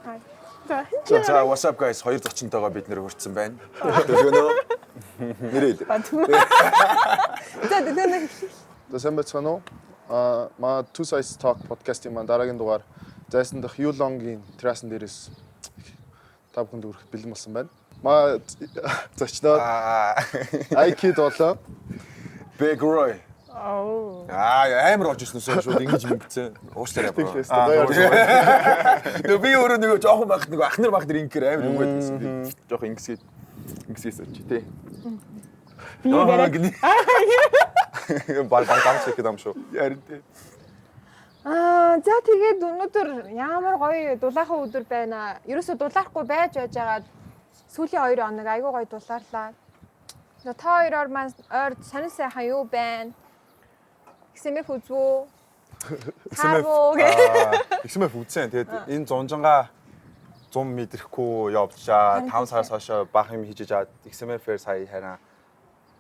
За what's up guys? Хоёр зочинтойгоо бид нэр хүрсэн байна. Дөрөвнөө нэрэл. За сайн байцгаана уу? Маа Two Sides Talk подкастын маань дараагийн дугаар зайсан дах Юлонгийн террасан дээрээс та бүхэнд хүрэх бэлэн болсон байна. Маа зочноо Айкид болоо. Big Roy. Амар орж ирсэн шууд ингэж ингэсэн. Уучлаарай. Би өөрөө нэг жоохон байхад нэг ах нар баг нар ингэхээр амар юм байсан. Жоохон ингэсээс чи тий. Баг гамч гэдэг юм шүү. Ярин тий. За тэгээд өнөөдөр ямар гоё дулаахан өдөр байна. Ерөөсө дулаахгүй байж байгаад сүүлийн 2 хоног айгүй гоё дулаарлаа. За та хоёроор маань ойр сонир сайхан юу байна? XMF үзвөө. XMF үзсэн. Тэгээд энэ зунжангаа 100 мэдрэхгүй явлаа. 5 сараас хойш баах юм хийж жаад XMF-ээр сая хараа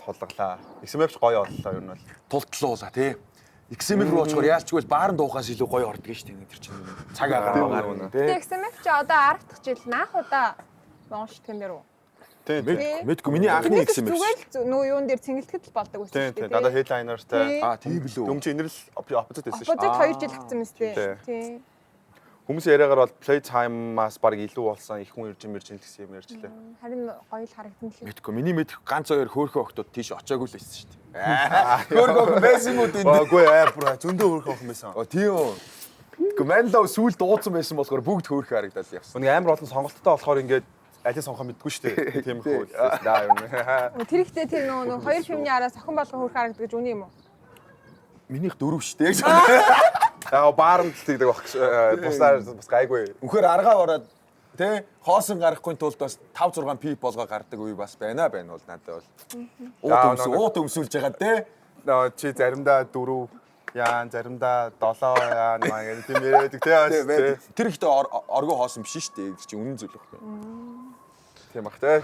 толглаа. XMF ч гоё боллоо ер нь бол. Тултлуулаа тий. XMF руу очихоор яалчгүй баарн дуухаас илүү гоё ордог шүү дээ. Тэр чинь цаг агаар байна тий. XMF ч одоо 10 дахь жил наах удаа моншдгэн дээр үү? Мэдгүй миний анхны XMF. Зүгээр нөө юун дээр цэнгэлтгэд л болдог байсан шүү дээ. Дада headliner-тай. Тийм билүү. Дөнгөж инэрл opposite байсан шүү. Opposite 2 жил авсан мэт тий. Хүмүүсийн яриагаар бол play time-аас баг илүү болсон. Их хүн ирж мэрж гэсэн юм ярьжлаа. Харин гоё л харагдана л. Мэдгүй миний мэдх ганц хоёр хөөхөн охтууд тийш очоогүй л байсан шүү дээ. Хөөхөн байсан юм уу тийм. Үгүй бра зөндөө хөөхөн охин байсан. Тийм үү. Гэхдээ манлаа сүүл дуудсан байсан болохоор бүгд хөөхөн харагдаад явсан. Нэг амар олон сонголттой болохоор ингээд алийг сонгох мэдгүй шүү дээ. Тийм их үү. Наа юм. Тэр ихтэй тэр нөгөө хоёр фильмний араас охин болгон хөөх харагддаг гэж үний юм уу? Минийх 4 шүү дээ. Яг баарнд л тэгдэг баг. Бусдаар бас гайгүй. Үнэхээр аргаа ороод тий хоосон гарахгүй тулд бас 5 6 пип болгоо гардаг үе бас байна бол надад бол. Ууд өмсүүлж байгаа тий. Чи заримдаа 4 яан заримдаа 7 яан маяг тийм яриадаг тий. Тэр ихтэй оргоо хоосон биш шүү дээ. Чи үнэн зүйл байхгүй. Тийм бах тий.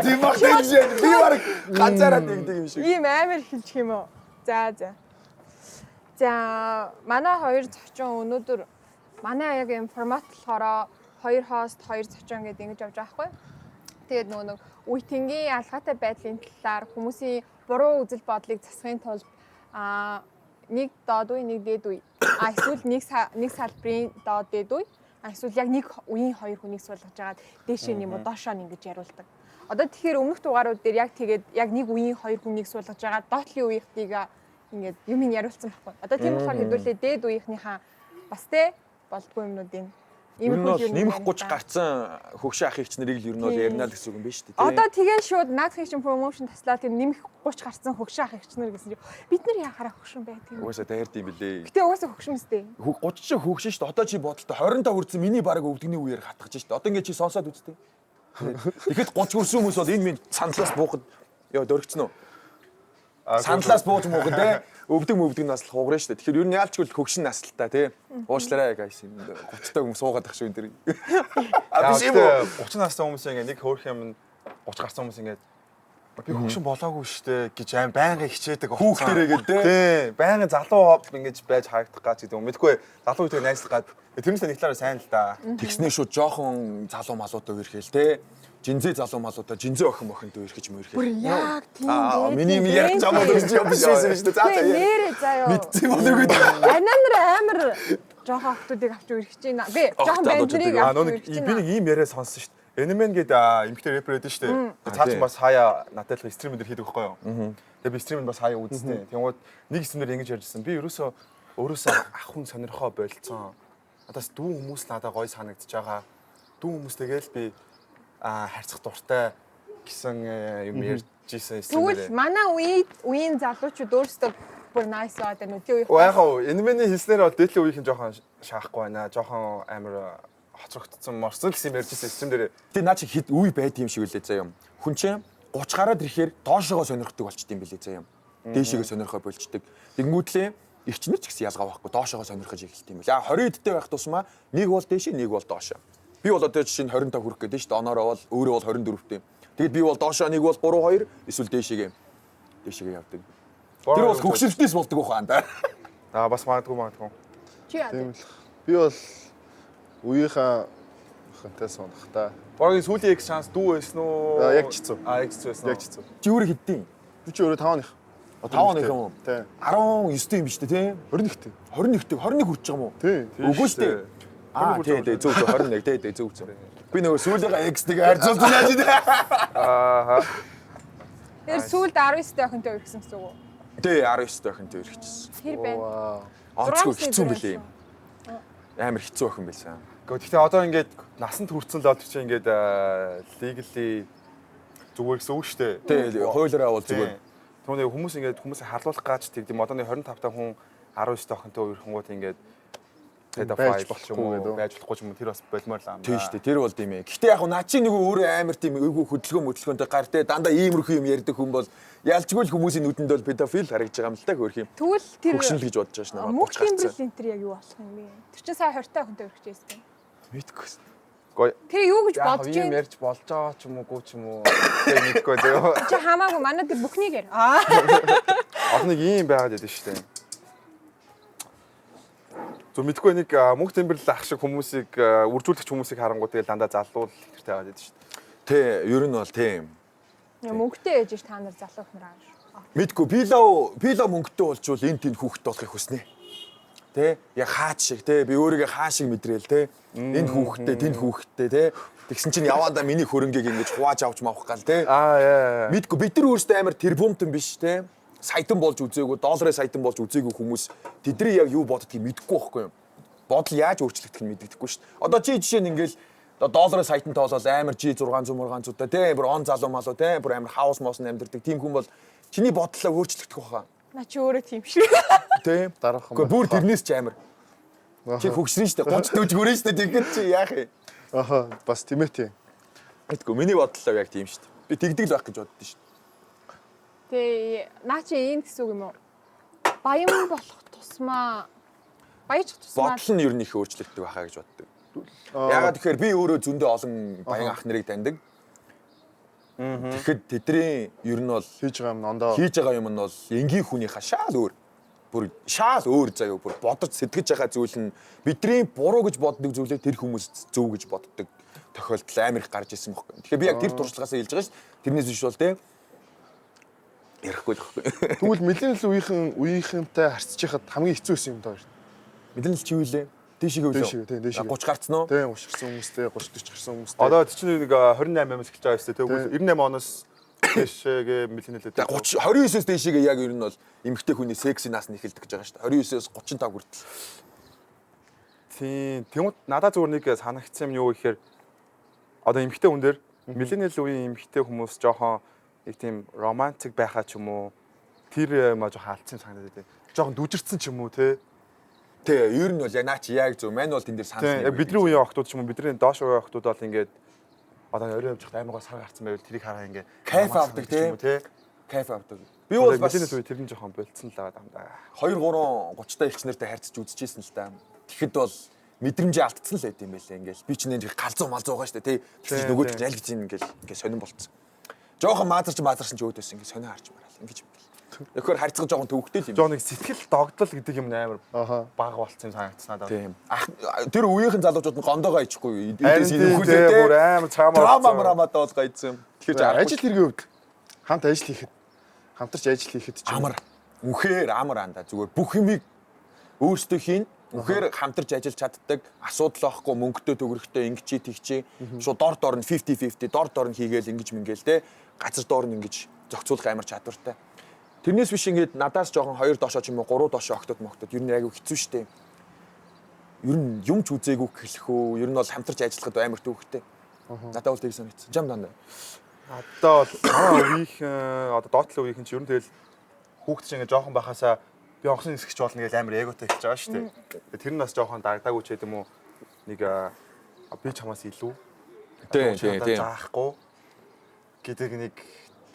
Тийм бах тий. Би баг ганцаараа тэгдэг юм шиг. Ийм амар хэлчих юм уу? За манай хоёр зочин өнөөдөр манай яг юм формат болохоор 2 хост 2 зочин гэдэг ингэж явж байгаа байхгүй. Тэгээд нэг үеийнгийн ялгаатай байдлын талаар хүмүүсийн буруу үзэл бодлыг засахын тулд нэг доод үе нэг дээд үе эсвэл нэг салбарын доод дээд үе эсвэл яг нэг үеийн хоёр хүнийг суулгаж агаад дээшээ юм уу доошоо ингэж яриулдаг. Одоо тэгэхээр өмнөх дугаарууд дээр яг тэгээд яг нэг үеийн хоёр хүнийг суулгаж агаад доотлын үеийнхтийг ингээд юм яриулсан байхгүй. Одоо тийм болохоор хэдүүлээ дээд үеийнхнийхаа бас те болдгоо юмнуудын нэмэх 30 гарцсан хөгшин ах ихч нарыг л ер нь бол ярина л гэсэн үг юм байна шүү дээ. Одоо тэгээ шууд наадах чинь промошн таслаа тийм нэмэх 30 гарцсан хөгшин ах ихч нар гэсэн чинь бид нар яхаараа хөгшин байдаг юм. Угаасаа дайрд юм билээ. Гэтэ угаасаа хөгшин мэт. 30 ч хөгшин шүү дээ. Одоо чи бодолтой 25 хүрсэн миний бараг өвдөгний үеэр хатгаж шүү дээ. Одоо ингээд чи сонсоод үзтээ. Тэгэхэд 30 хүрсэн хүмүүс бол энэ минь сандлаас буухад яа дөрөгцөн үү? Сандлаас бууж муухан те өвдөг насл хугарна шүү дээ. Тэгэхээр ер нь яалчгүй хөгшин наслтай те. Уучлаарай guys. 30-тай хүмүүс суугаад ах шүү энэ дэр. Биш юм уу? 30 настай хүмүүс ингээ нэг хөөх юм 30 гарсан хүмүүс ингээ би хөгшин болоогүй шүү дээ гэж аим байнга хичээдэг хүүхдэрээ гэдэг те. Байнга залуу ингэж байж харагдах гэж гэдэг юм. Мэдгүй залуу үетэй найзлаад тэрнээс нэг талаараа сайн л да. Тэгснээ шүү жоохон залуу малуудаа үерхэл те. Жинзээ залуу малуудаа жинзээ охин мохинд үерхэж мөрхээ. Бүр яг тийм. Миний яриад чамд гэж юм биш байсан шүү дээ. За нэрээ заяа. мэдсэн болов уу? Ананар амар жоохон охтуудыг авч үерхэж байна. Би жоохон бандрыг авч үерхэж байна. Би нэг ийм яриа сонссон шүү дээ. Энемен гэдэг эмэгтэй рэпер байдаг шүү дээ. Цаа ч бас хаяа надад л стримэн дээр хийдэг байхгүй юу? Тэгээ би стримэнд бас хаяа үзтээ. Тэгмээд нэг хэсгэнээр ингэж ярьжсэн. Би өөрөөсөө ах хүн сонирхоо болцсон. Надаас дүү хүмүүс надад гоё санагдаж байгаа. Дүү хүмүүстэйгээл би харьцах дуртай гэсэн юм ярьж ийсэн. Тэгвэл манай үеийн залуучууд өөрсдөө бүр nice байдаг нүдийн үеийн. Яг оо энэний хэлснээр бол дээдлийн үеийнхэн жоохон шаахгүй байна. Жоохон амар хоцрогдсон морсон гэсэн юм ярьж ийсэн систем дээр. Тэгээ наа чи хэд үе байд юм шиг үлээ заяа юм. Хүн чинь 30 гараад ирэхээр доошогоо сонирхдаг болчт юм билээ заяа юм. Дээшээгээ сонирхоо болчдөг. Тэнгүүтлээ ихчнэр ч гэсэн ялгаа байхгүй доошогоо сонирхож эхэлт юм бэл. 20 эдтэй байх тусмаа нэг бол дээшээ нэг бол доошоо. Би бол одоо жишээ нь 25 хүрэх гэдэг шүү дээ. Оноороо бол өөрөө бол 24-тэй. Тэгэд би бол доошоо нэг бол 3 2 эсвэл дээшээгээ явдаг. Тэр бол хөгшилтнээс болдог уу хаан да. Бас магадгүй. Чи яа. Би бол Үеийнхээ хэнтэй сонох та. Богийн сүүлийн X chance дүү байсан уу? Яг чицүү. Яг чицүү байсан. Яг чицүү. Чи өөрөө хэддیں۔ Би чи өөрөө 5 их. 5 он юм уу? Тий. 19 юм биш үү те? 21-т. 21 хүрч байгаа юм уу? Тий. Үгүй шүү дээ. Тий, зөв 21 тий, зөв. Би нөгөө сүүлийнхээ X-ийг харьцуулсан яаж дээ. Аа. Тэр сүүлд 19 дэх охинтой өргсөн гэсэн үг үү? Тий, 19 охинтой өргөжсөн. Тэр байна. Вау. Онцгой хэцүү билээ. Амар хэцүү охин байсан. Гэхдээ одоо ингээд насанд хүрсэн л бол чи ингээд legally зүгээр гэсэн үг шүү дээ. Тий, хуулиараа бол зүгээр. Түүний хүмүүс ингээд хүмүүсийг халуулах гэж тэгдэм одооны 25 та хүн 19 охинтой өрхөнгүүд ингээд байж болохгүй гэдэг. байж болохгүй юм тэр бас болмоор л юм. Тийм шүү дээ. Тэр бол тийм ээ. Гэхдээ яг наа чи нөгөө өөрөө амар тийм эйгүү хөдөлгөөнтэй гар те дандаа иймэрхүү юм ярьдаг хүн бол ялчгүй л хүмүүсийн нүдэнд бол педофил харагдж байгаа юм л та хөрх юм. Тэгвэл тэр Хөгшин л гэж бодож байгаа ш намайг. мөнх имбрэл энэ тэр яг юу болох юм бэ? Тэр чинь сая 20 та охинтой өргөжсэн. Мэдгүй. Гоё. Тэр юу гэж бодож юм байна? ярьж болж байгаа ч юм уу ч юм уу. Тэг мэдгүй дээ. Чи хамаагүй манай тэр бүхнийг яар. Одоо нэг юм байгаад байдаг шүү дээ. Зөв мэдгүй нэг мөнх тэмбэрлэл ах шиг хүмүүсийг үржүүлэгч хүмүүсийг харангуй тэгэл дандаа залуул ихтэй байгаад байдаг шүү дээ. Тий, ер нь бол тийм. Мөнгөтэй ээж та нар залуух нар аа. Мэдгүй пило мөнгөтэй болчвол энэ тэнд хүүхэд болохыг хүснэ. Тэ? Яг хаач шиг тэ би өөрийгөө хаа шиг мэдрээл тэ. Энэ хүүхэдтэй, тэнд хүүхэдтэй тэ. Тэгсэн чинь яваандаа миний хөрөнгийг ингэж хувааж авч мавах гал тэ. Яа. Мэдгүй бид нар өөрсдөө амар тэрбумтан биш тэ. Саятан болж үзээгүй, долларын саятан болж үзээгүй хүмүүс тэдний яг юу боддгийг мэдэхгүй байхгүй юм. Бодол яаж өөрчлөгдөх нь мэддэхгүй шүү дээ. Одоо чи жишээ нь ингээл долларын саятан тоолол амар G600 мургаанцуудаа тэ бүр он залуу малуу тэ бүр амар хаус моос амьдэрдэг тийм хүн бол чиний бодлоо өөрчлөгдөх байхаа. На чи өөрөө тийм шүү. Тэ Дараах юм. Гэхдээ бүр тэрнээс ч амар. Чи хөгшрөн шүү дээ. Гонц дүүж гөрөн шүү дээ. Тэгэхэд чи яах юм? Аха, бас тийм ээ тий. Мэдгүй миний бодлоо яг тийм шүү дээ. Би тэгдэг л байх гэж боддоо шүү дээ. Тэгээ наа чи ийм гэсэн үг юм уу? Баян болох тусмаа баяж тусмаа Бодол нь ер нь их өөрчлөгддөг байхаа гэж боддог. Яагаад тэгэхээр би өөрөө зөндөө олон баян ах нарыг таньдаг. Тэгэхэд тэдний ер нь бол Хийж байгаа юм ондоо. хийж байгаа юм нь бол энгийн хүнийхээ шал өөр. Бүр шал өөр заяа бүр бодож сэтгэж байгаа зүйл нь бидний буруу гэж боддог зүйлээ тэр хүмүүс зөв гэж боддог тохиолдол амар их гарч ирсэн байхгүй. Тэгэхээр би яг тэр туршлагаасаа хэлж байгаа шүү дээ. Тэрнээс биш бол те ярихгүй л байхгүй. Тэгвэл millennial үеийнхэнтэй харьцаж яхад хамгийн хэцүү байсан юм даа. Мэдэн л чи юу лээ? Дээшигээ үлээ. Дээшигээ, тийм, дээшигээ. 30 гарцсан уу? Тэ 30 гарсан хүмүүстэй 30 40 гарсан хүмүүстэй. Одоо чинь нэг 28 эхэлж байгаа шүү дээ. Тэгвэл 98 оноос дэшегээ millennial 30 29-оос дээшигээ яг ер нь бол эмэгтэй хүний секси нас нь эхэлдэг гэж байгаа шүү дээ. 29-оос 35 хүртэл. Тийм. Тэгмэд надад зүгээр нэг санагдсан юм юу гэхээр одоо эмэгтэй хүн дээр millennial үеийн эмэгтэй хүмүүс жоохон нэг тийм романтик байхаа ч юм уу тэр маа жоохон алдсан санагдаад байна. Жоохон дүжирцэн ч юм уу те. Тэ ер нь бол наа чи яг зөв мань бол тэн дээр санал Тийм. Бидний үеийн охтууд ч юм уу бидний доош үеийн охтууд бол ингээд одоо орой явж байхад аймагаас сар гарцсан байвал тэрийг хараа ингээд кайф авдаг те. Кайф авдаг. Би бол бас millennial үе тэр нь жоохон болцсон л байгаа даа. 2 3 30 та элчнэртэй харьцаж үзчихсэн л та. Тэгэхэд бол мэдрэмжээ алдсан л байт юм байлээ ингээл. Би ч нэг галзуу малзуу байгаа шүү дээ тий. Тэгэхээр нөгөө ч аль гэж ингээл сонирн болцсон. Жохон маазарсан ч өөдөөс ингээд сонио харж мараал ингэж юм. Тэгэхээр харьцах жоохон төвөгтэй л юм. Жоо нэг сэтгэл догдол гэдэг юм амар Аха. бага болцсон санагдсан надад. Тийм. Тэр үеийнхэн залуучууд нь гондоогоо ичхгүй. Бүр амар траамаамаад бол гайцсан. Тэгэхээр ажил хэргийн хувьд хамт ажил хийхэд хамтарч ажил хийхэд ч амар үнхээр амар андаа зүгээр бүх юмыг өөрсдөө хийн. Үнхээр хамтарч ажиллаж чаддаг, асуудал واخгүй мөнгөтэй төгрөгтэй ингэчий тэгчий. Шууд дор нь 50-50 дор нь хийгээл ингэж мингээл те. Газар доор нь ингэж зохицуулах амар чадвартай. Тэрнээс биш ингээд надаас жоохон 2 доошоо ч юм уу 3 доошоо октод мохтод ер нь айгүй хэцүү шттэ. Ер нь юм ч үзээгүү хэлэх үү, ер нь бол хамтарч ажиллахад амар төвөгтэй. Надад бол тийг санагдсан. Жам дандаа. Одоо үеийнх одоо доотлын үеийнх нь ч ер нь тэгэл хүүхд чинь ингээд жоохон бахасаа би онхны нисгч болно гэж амар эготой хэлж байгаа шүү дээ. Тэр нь бас жоохон дагдаагүй ч гэдэм үү нэг би чамаас илүү Тийм. заахгүй гэдэг нэг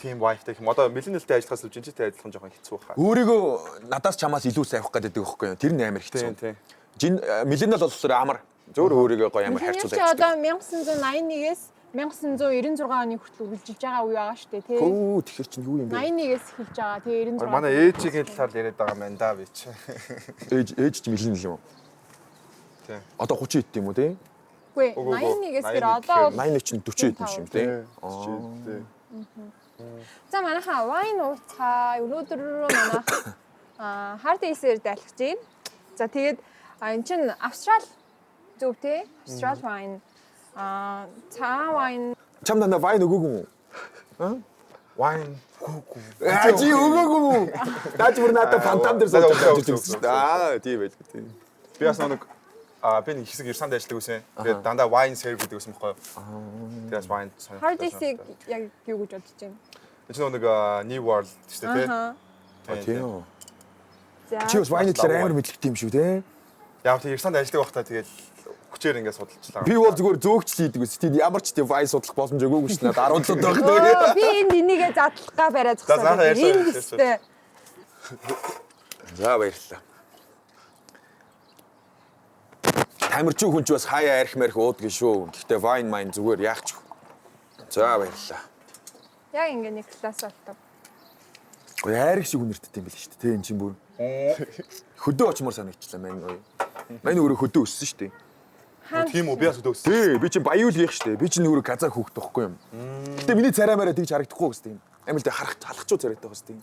team wife-тэй юм. Одоо millennial-тэй ажиллахаас жинжтэй ажиллах нь жоохон хэцүү хаа. Өөрийгөө надаас чамаас илүү сайвах гэдэг байхгүй юу? Тэр нь амар хэцүү. Тийм. Millennial болохоор амар зөөр өөрийгөө гоё амар харьцуулж чи одоо 1981-ээс 1996 оны хүртэл үргэлжилж байгаа үе байгаа шүү дээ тий. Хөө тэгэхэр чинь юу юм бэ? 81-ээс эхэлж байгаа. Тэгээ 96. Манай ээжигийн талаар яриад байгаа юм да би чи. Ээж ч millennial юм уу? Тийм. Одоо 30 хэд юм уу тий? Үгүй Үгүй, 81-ээс гэр 81 одоо бол 81 чинь 40 хэд юм шиг тий. Тий. за манайхаа wine ууцгаа өнөөдөр манайх hard ice-ээр дайлгаж байна. За тэгээд энэ чинь Австрал зөв тий? Австрал wine цаа wine Чам дандаа вайн өгөөгүй юм уу? Wine. Чи өгөөгүй юм уу? Даач бүр надад фантам дээр сууж байгаа юм шүү дээ. Тийм байл. Тийм. Би бас нэг би нэг хэсэг Ирсанд ажилладаг байсан. Тэгээд дандаа wine serve гэдэг байсан байхгүй юу? Тэгээд wine сонирхолтой. hard ice-ийг яг юу гэж бодож байна? Энэ чинь нэг New World шүү дээ тий. Тийм. За Чи бас вайны талаар амар мэдлэгтэй юм шүү те. Яг тийм Ирсанд ажилладаг байхдаа тэгээд хүчээр ингээд судалчлаа. Би бол зүгээр зөөгч хийдэг ус. Тийм ямар ч тийм вайн судлах боломж өгөөгүй шүү дээ. 17 дэх. би энд энийгээ задлахгаа бариад зогсоод заахаа байна. ярьсан, Энэ гэстэй. За баярлалаа. Тамирчин хүн ч бас хаяа арх марх ууддаг шүү. Гэхдээ вайн майн зүгээр яах ч. За баярлалаа. Яг ингэ нэг класс болтоо. Ой арх шиг үнэрттэй юм биш шүү дээ. Тэ эн чинь бүр хөдөө очмоор санагчлаа мань ой. Мань өөрөө хөдөө өссөн шүү дээ. Тийм үү би бас өдөөс. Тий, би чинь баяуул хийх шүү дээ. Би чинь өөрөө казах хүүхэд байхгүй юм. Гэтэ миний цараймаараа тэгж харагдахгүй гэсэн юм. Амар л халахчуу царайтай бас тийм.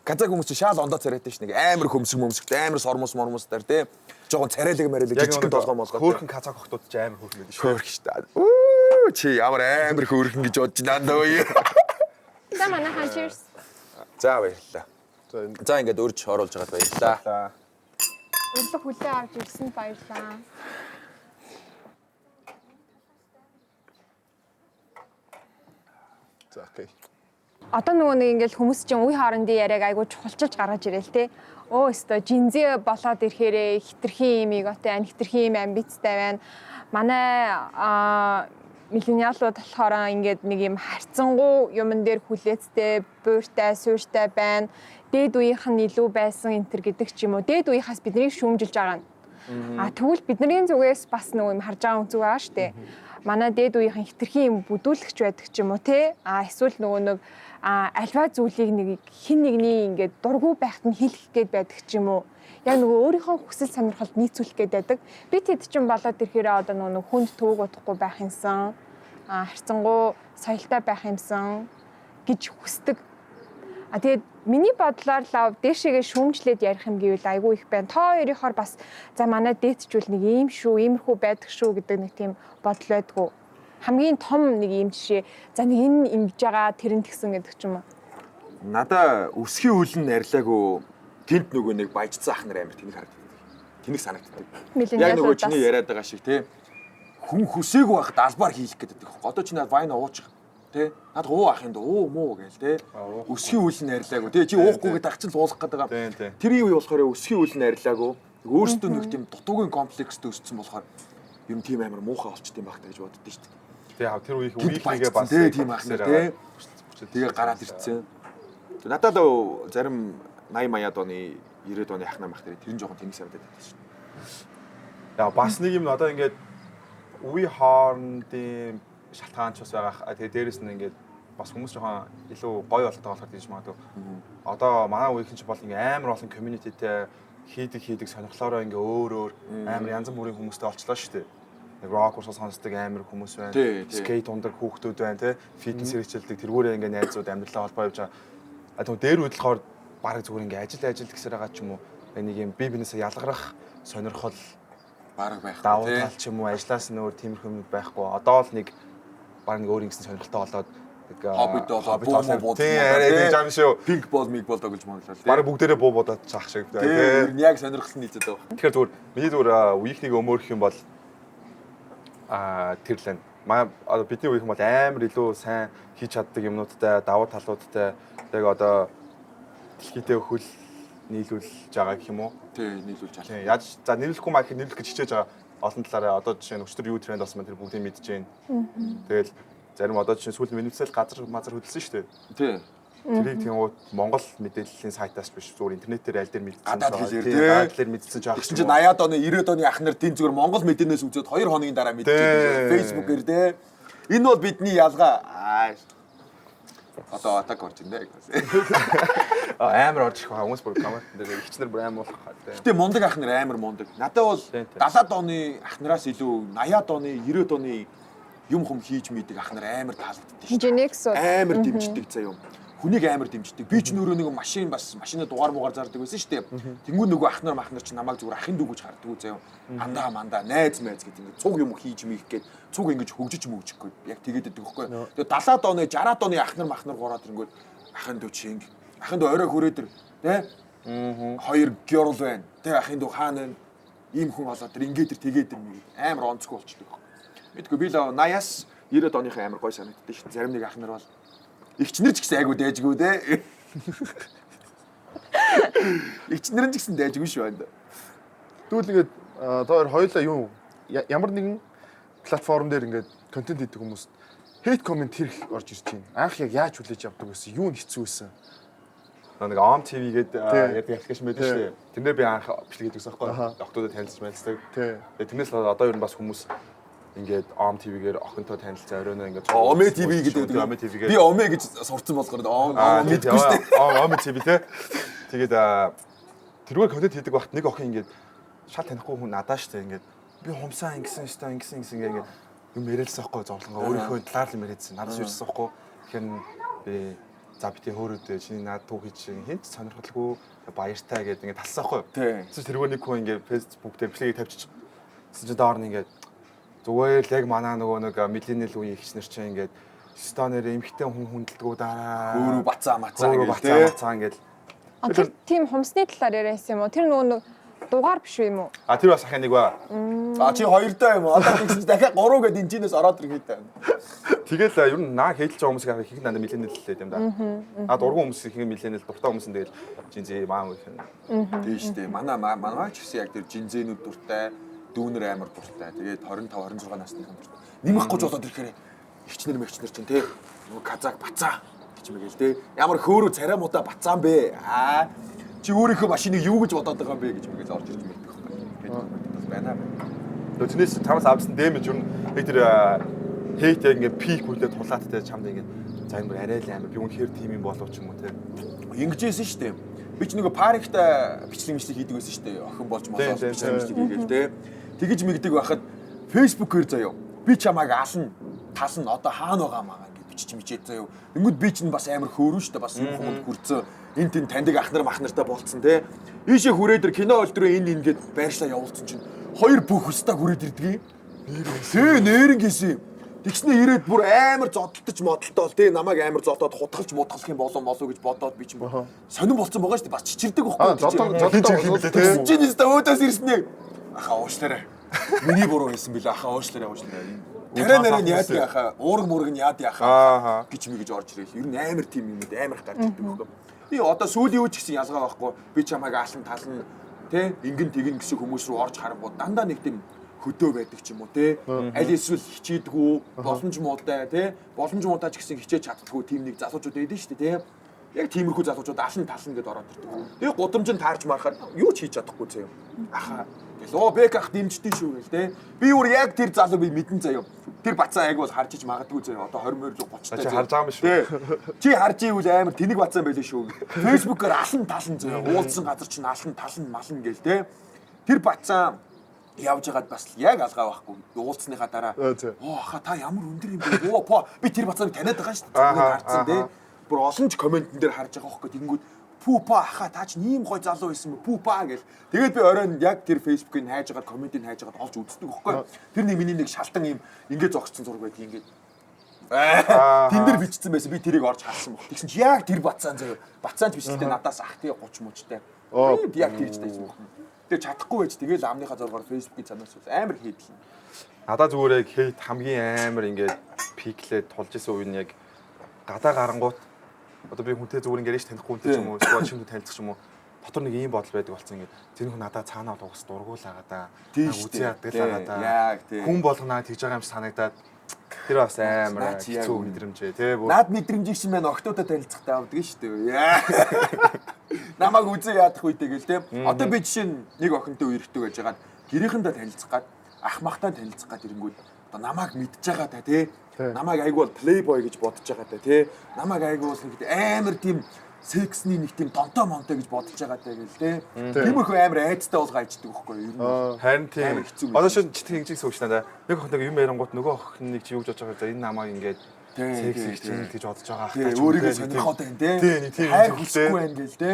Казах хүмүүс чинь шаал ондоо царайтай ш нэг амар хөмсгт амар сормос мормостар тий. Жохон царайлаг марайлаг жижиг толгой молгоо. Хөөхөн казак охтууд ч амар хөөхөн байдаг шүү. Хөөх шүү дээ. Үу чи ямар амар хөөхөн гэж бодож нандаа үе. За манайхаа cheers. За баярлалаа. За ингээд өрж оруулж байгаад баярлалаа. Өрлөг хүлээ авч ирсэнд баярлалаа. За окей. Одоо нөгөө нэг ингээл хүмүүс чинь үе хоорондын яриаг айгуу чухалчилж гаргаж ирэл те. Өө өстой жинзээ болоод ирэхээрээ хитрхийн имийг отой хитрхийн им амбицтай байна. Манай миллениалууд болохоор ингээд нэг юм харьцангуй юмн дээр хүлээцтэй, буйртай, суурьтай байна. Дээд үеийнх нь илүү байсан энэ төр гэдэг ч юм уу. Дээд үеийнхээс биднийг шүүмжилж байгаа нь. Тэгвэл бидний зүгээс бас нөгөө юм харж байгаа үнцэг байгаа шүү дээ. Манай дээд үеийнхэн хитрхийн юм бүдүүлэгч байдаг ч юм уу те. Эсвэл нөгөө нэг альва зүйлийг нэг хин нэгний ингээд дургу байхад нь хэлэх гээд байдаг ч юм уу. Яг нөгөө өөрийнхөө хүсэл сонирхолд нийцүүлэх гээд байдаг. Би тэд чинь болоод ирэхээрээ одоо нөгөө хүнд төвөг удахгүй байх юмсан. Харьцангуй соёлтой байх юмсан гэж хүсдэг. Тэгээд миний бодлоор лав дээшээгээ шүүмжлээд ярих юм гэвэл айгүй их байна. Та хоёрынхоор бас за манай дээдчүүл нэг ийм шүү, иймэрхүү байдаг шүү гэдэг нэг тийм бодол байдгүй. Хамгийн том нэг ийм жишээ. За нэг энэ ингэж байгаа тэр нь тэгсэн гэдэг ч юм уу. Надаа өсхийн үйл нь арилаагүй гинт нөгөө нэг баяжцсан ах нар амар тэнэг харагддаг. Тэнэг санагддаг. Яг нөгөө чиний яриад байгаа шиг тий. Хүн хүсээгүй байхад албаар хийх гэдэг. Одоо чи надад вайн уучих. Тэ над уу ах юм да уу муу гээл тэ өсхийн үйл нь арилаагүй тэ чи уухгүйгээд ах чинь уулах гэдэг байгаа. Тэр юу болохоор өсхийн үйл нь арилаагүй өөртөө нэг тийм дутуугийн комплекстэй өссөн болохоор юм тийм амар муухай болчт юм байх та гэж боддоо шүү дээ. Тэ тэр үеийнхээ бас тийм ах нэр тэ тэгээ гараад ирцэн. Надад л зарим 80 маяад оны 90-ад оны ахнаа мах тэр нь жоохон тэнэг санагдаад байдаг шүү. Яа бас нэг юм одоо ингээд үе хоорондын шалтгаан ч бас байгаа. Тэгээ дээрэс нь ингээд бас хүмүүс жоохон илүү гоё болтой болохоор тийж магадгүй. Одоо манай үеийнхэн ч бол ингээд амар олон community-тэй хийдэг сонирхлоороо ингээд өөр амар янз бүрийн хүмүүстэй олчлоо шүү дээ. Нэг rock уусаа сонсдог амар хүмүүс байна. Skate ундаг хүүхдүүд байна те. Фитнес хэрэгжилдэг тэргүүрээ ингээд найзууд амьдралаа холбоо явж байгаа. Тэгвэл дээр үед болохоор бараг зүгээр ингээд ажил гэсээр байгаа ч юм уу. Нэг юм бие биенээсээ ялгарах сонирхол бараг байх. Давуу тал ч юм уу ажлаас нь өөр тиймэрхүү юм байхгүй. Одоо л нэг баг нэг өөр ингэсэн сонирхолтой болоод хоббит болоод тийм арай жам шүү. Пинк бол миг бол гэж монголоо тийм. Бараг бүгдээрээ буу бодоод чаах шиг тийм. Яг сонирхолтой нийтэд байгаа. Тэгэхээр зүгээр миний зүгээр үеийнхнийг өмөөрөх юм бол тэр л байна. Одоо бидний үеийнхэн бол амар илүү сайн хийж чаддаг юмнуудтай, давуу талуудтай яг одоо дэлхийдээ хөл нийлүүлж байгаа гэх юм уу? Тийм, нийлүүлж байгаа. Тийм. Яаж за нийлүүлэхгүй маа гэхэд нийлүүлэх гэж хичээж байгаа. Олон талаараа одоо жишээ нь өчтөр юу тренд болсон мэн тэр бүгдийг мэдж байна. Тэгэл зарим одоо жишээ сүүл минутсэл газар хөдөлсөн шүү дээ. Тийм. Тэрийг тийм Монгол мэдээллийн сайтаас биш зүгээр интернетээр аль дээр мэдсэн. Гадаад хэлээр мэдсэн жаах. Гэсэн чинь 80-аад оны 90-аад оны ах нар тийм зүгээр Монгол мэдээнээс үзээд 2 хоногийн дараа мэдчихсэн. Facebook-ээр тий. Энэ бол бидний ялгаа. Одоо атак орж ирнэ. Амар орж ирэх хүмүүс бүр коммент дээр ихчнэр бүр амар болох хаа. Гэтэ мундаг ах нар амар мундаг. Надад бол Тийм. 70-аад оны ах нараас илүү 80-аад оны 90-аад оны юм хүм хийж мэддэг ах нар амар таалагддаг шүү. Genetics уу? Амар дэмждэг заяа. Хүнийг амар дэмждэг. Би ч нөрөө нэг машины дугаар муугаар зардаг байсан шүү дээ. Тэнгүү нөгөө ах нар мах нар ч намайг зүгээр ахын дүү гэж харддаг заяа. Андаа мандаа найз мэйз гэдэг ингээд цуг юм хийж мийх гээд цуг ингэж хөгжиж мөгжихгүй. Яг тэгээд өгдөг байхгүй. Тэгээ 70-аад оны 60-аад оны ах нар мах нар гураад ирэнгүүт ахын дүү чинг. Ахын дүү орой хүрээд ир тэ. Хоёр гёрл байна. Тэ ахын дүү хаана байна? Ийм хүн болоод ир ингээд ир тэгээд ир мэйг амар онцгүй болчихдог. Мэдгүй би л 80-аас 90-аад оныхын амар гой санагддаг шүү. Зарим нэг ах нар бол эгчнэр ч гэсэн айгу дайжгүй те. Эгчнэр нь ч гэсэн дайжгүй шүү байна. Тэгвэл ингээд тоор хоёулаа юу ямар нэгэн платформ дээр ингээд контент хийдэг хүмүүс хейт комент хэрэг орж ирж байна. Анх яг яаж хүлээж авдаг байсан? Юу нь хэцүү байсан? Нэг Om TV гэдэг ярьдаг аппликейшн байдаг шүү дээ. Тэрнээр би анх бичлэг хийдэгсэн байхгүй. Октодод танилцж байлцдаг. Тэгээ тэрнээс л одоо ер нь бас хүмүүс ингээд Om TV-гээр охинтой танилцаа оройноо ингээд Ome TV гэдэг. Ome TV-гээр Би Ome гэж сурцсан болохоор мэдгүй шүү дээ. Ome TV те. Тэгээд тэрүүгээр контент хийдэг багт нэг охин ингээд шал танихгүй хүн надаа штэ ингээд би хумсаа ингэсэн штэ ингэсэн ингээд юм ярилцсан байхгүй зовлонгаа өөрийнхөө талаар л яриадсан. Надаас ирсэн байхгүй. Тэгэхээр би за бити хөөрөөдөө чиний наад түүхий чинь хинт сонирхолгүй баяртай гэдэг ингээд талсан байхгүй. Тийм. Тэрүүгээр нэг хүн ингээд Facebook дээр бичлэгийг тавьчих. Тэгсэн чинь доор нь ингээд зүгээр л яг манаа нөгөө нэг миллениал үеийн ихчнэр чинь ингээд стонер эмхтэн хүн хүндэлдэггүй дараа Өөрөө бацаа мацаа ингээд Тэр тийм хумсны талаар яриасан юм уу? Тэр нөгөө нэг дугаар биш юм уу? тэр бас ахын нэг ба. чи хоёртой юм уу? Одоо тэгсэн чи дахиад 3 гэдэг энэ чинээс ороод ирэх гэдэг. Тэгэл ер нь наа хэлж байгаа хүмүүсийг авах их надад миллениал хэлээд юм да. Дургуун хүмүүс их миллениал дуртай хүмүүс нь тэгэл жинзээ маам гэх юм. Тийм шүү дээ. Манай ч гэсэн яг тэр жинзэнүүд дуртай, дүүнэр амар дуртай. Тэгээд 25 26 насныхан дуртай. Нэмэхгүй ч болоод ирэхээр ихчнэр мэгчнэр чинь те нөгөө казак бацаа гэж мэгэл те. Ямар хөөрөө цариамуудаа бацаан бэ? Чи өөрийнхөө машиныг юу гэж бодоод байгаа юм бэ гэж мэгэл орж ирж мэддэг байхгүй. Бас байна. Тэрнээс чамаас авсан дэмэж ер нь яг тэр хейт яг ингээд пик үлдээ тулааттай чамд ингээд за юм арай л амар би үнэхээр тим юм болов ч юм уу те. Ингэжсэн шүү дээ. Би ч нөгөө парикта бичлэг хийдэг байсан шүү дээ. Охин болж молоо бичлэг хийгээл те. Тэгэж мэгдэг байхад фэйсбүүкээр заяа. Би чамайг ална, тална одоо хаана байгаа маа гэж бичиж мичээд заяа. Тэнгүүд би чинь бас амар хөөрөн шүү дээ. Бас юм хүмүүд хүрцэн. Энд тэн таньдаг ах нар мах нартай болцсон те. Ийшээ хүрээд ир кино олдроо энэ ингээд байршлаа явуулсан чинь хоёр бүх өстө хүрээд ирдгийг. Нэрэн гисэн. Тэгснэ ирээд бүр амар зодтолтож модолтой бол те намайг амар зодоод хутгалж мутгалах юм болов гэж бодоод би чинь сонирн болцсон байгаа шүү дээ. Бас чичирдэг байхгүй. Тэгсэн чинь өөдөөс ирснэ. Аха уушлаарай. Миний буруу хэлсэн билээ. Аха уушлаарай. Тарай нарийн яад яха, уураг мураг нь яад яха гэж мэгэж орж ирэл. Ер нь амар тим юм уу амар их гарч ирдэг байхгүй. Би одоо сүүлийн үеч гэсэн ялгаа байхгүй. Би чамайг аалан тална те ингэн тэгэн гэсэн хүмүүс рүү орж харангууд дандаа нэг тийм хөдөө байдаг ч юм уу те. Аль эсвэл хичээдгүү, боломж муутай те. Боломж муутай ч гэсэн хичээж чаддаггүй тийм нэг залуучууд байдаг шүү дээ те. Яг тиймэрхүү залуучууд алан тална гэдээ ороод ирдэг. Тэгээ гудамжинд таарч марахад юу ч хийж чадахгүй заяа. Аха лоо бэк ах дэмждэг шүү гэл те. Би өөр яг тэр залуу би мэдэн заяа. Тэр бацаа яг бол харж иж магадгүй заяа. Одоо 20 30 Чи харж байгаа юм шүү. Чи харж ивэл амар тэнэг бацаа байлээ шүү. Фэйсбүүкээр алан талан заяа. Уулзсан газар чинь алан талан малан гэл те. Тэр бацаа явж байгаад бас яг алгаа байхгүй. Уулзсныхаа дараа аха та ямар өндөр юм бэ? Би тэр бацааг таниад байгаа шүү дээ. Харцсан те. Бүр олон ч комментэн дээр харж байгаа байхгүй. Тэгэнгүүт пупа аха та ч ийм гой залуу байсан мө пупа гэл. Тэгээд би оройн яг тэр фэйсбүүкийг хайж агаад комментийг хайж агаад олж үздэг байхгүй. Тэр нэг миний нэг шалтан ийм ингээд зогссон зураг байдаг ингээд. Тэн дээр бичсэн байсан би тэрийг орж харсан баг. Тэгсэн чи яг тэр бацаан заяа. Бацаанч бичлээ надаас ах тий 30 мөчтэй. Би яг тэгж тайсан баг. Тэгээд чадахгүй байж тэгээд амныхаа зургаар фэйсбүүкийг цанаас амар хийдэлнэ. Надаа зүгээр яг хейт хамгийн амар ингээд пиклээд тулж исэн үе нь яг гадаа гарангуут одоо би хүнтэй зүгээр ингээд танихгүй хүнтэй ч юм уу эсвэл шинэ танилцах ч юм уу дотор нэг ийм бодол байдаг болсон ингээд тэр хүн надаа цаанаа угаас дургуулаагаа да үзээ ядгалаагаа да хүн болгонаа тэгж байгаа юм шиг санагдаад тэр бас амар хэцүү мэдрэмжээ тий наад мэдрэмжийг чинь маань октодод танилцахтай авдаг шүү дээ намайг үзээ ядах үедээ гэл тий одоо би жишээ нь нэг охинтой үерхтэй байж байгаад гэрийнхэндээ танилцах гад ах махтай танилцах гад ирэнгүүт одоо намайг мэдж байгаа та тий намайг айгуул плейбой гэж бодож байгаа та тий намайг айгуул нэг амар тийм сексний нэг тийм донтой монтой гэж бодож байгаа даа гэл те. Тиймэрхүү амар айцтай болгоо ичдэг байхгүй юу? Ер нь. Харин тийм. Амар хэцүү Одоо шин читэг ингэж суугч надаа. Нэг охин нэг юм ярингууд нөгөө охин нэг чи юу гэж бодож байгаа за энэ намайг ингээд секс гэж бодож байгаа хаа. Өөрийгөө сонирхоод байна те. Хайр хүсэхгүй байна гэл те.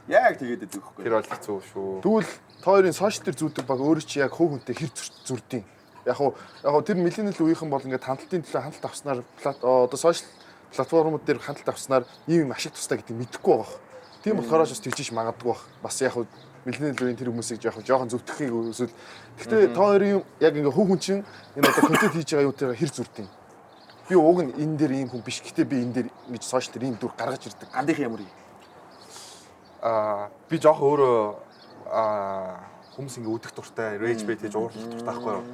Яг тэгээд байдаг байхгүй юу? Тэр бол хэцүү шүү. Тэгвэл тойрын сошиал дээр зүүдэг баг өөрөө чи яг хөв хүнтэй хэр зүрдیں۔ Яг уу тэр миллениал үеийнхэн бол ингээд хандлтын төлөө хандлт авснаар одоо сошиал платформуд дээр хандлт авснаар ийм ашиг тустай гэдэг мэдэхгүй байгаа. Тийм болохоор ч бас тэгжиж магадгүй баг. Бас яг уу миллениал үеийн тэр хүмүүсийг жоохон зөвтгөхийг үзвэл. Гэхдээ та хоёрын яг ингээд хөв хүн чинь энэ одоо контент хийж байгаа юутайгаа хэр зүрдیں۔ Би уг нь энэ дээр ийм хүн биш. Гэхдээ би энэ дээр ингэж сошиал дээр ийм дүр гаргаж ирдэг. Гандих ямар юм? Би жоох өөрөө хүмүүс ингээ өдөх дуртай, rage bait гэж уурлах дуртай байхгүй юу.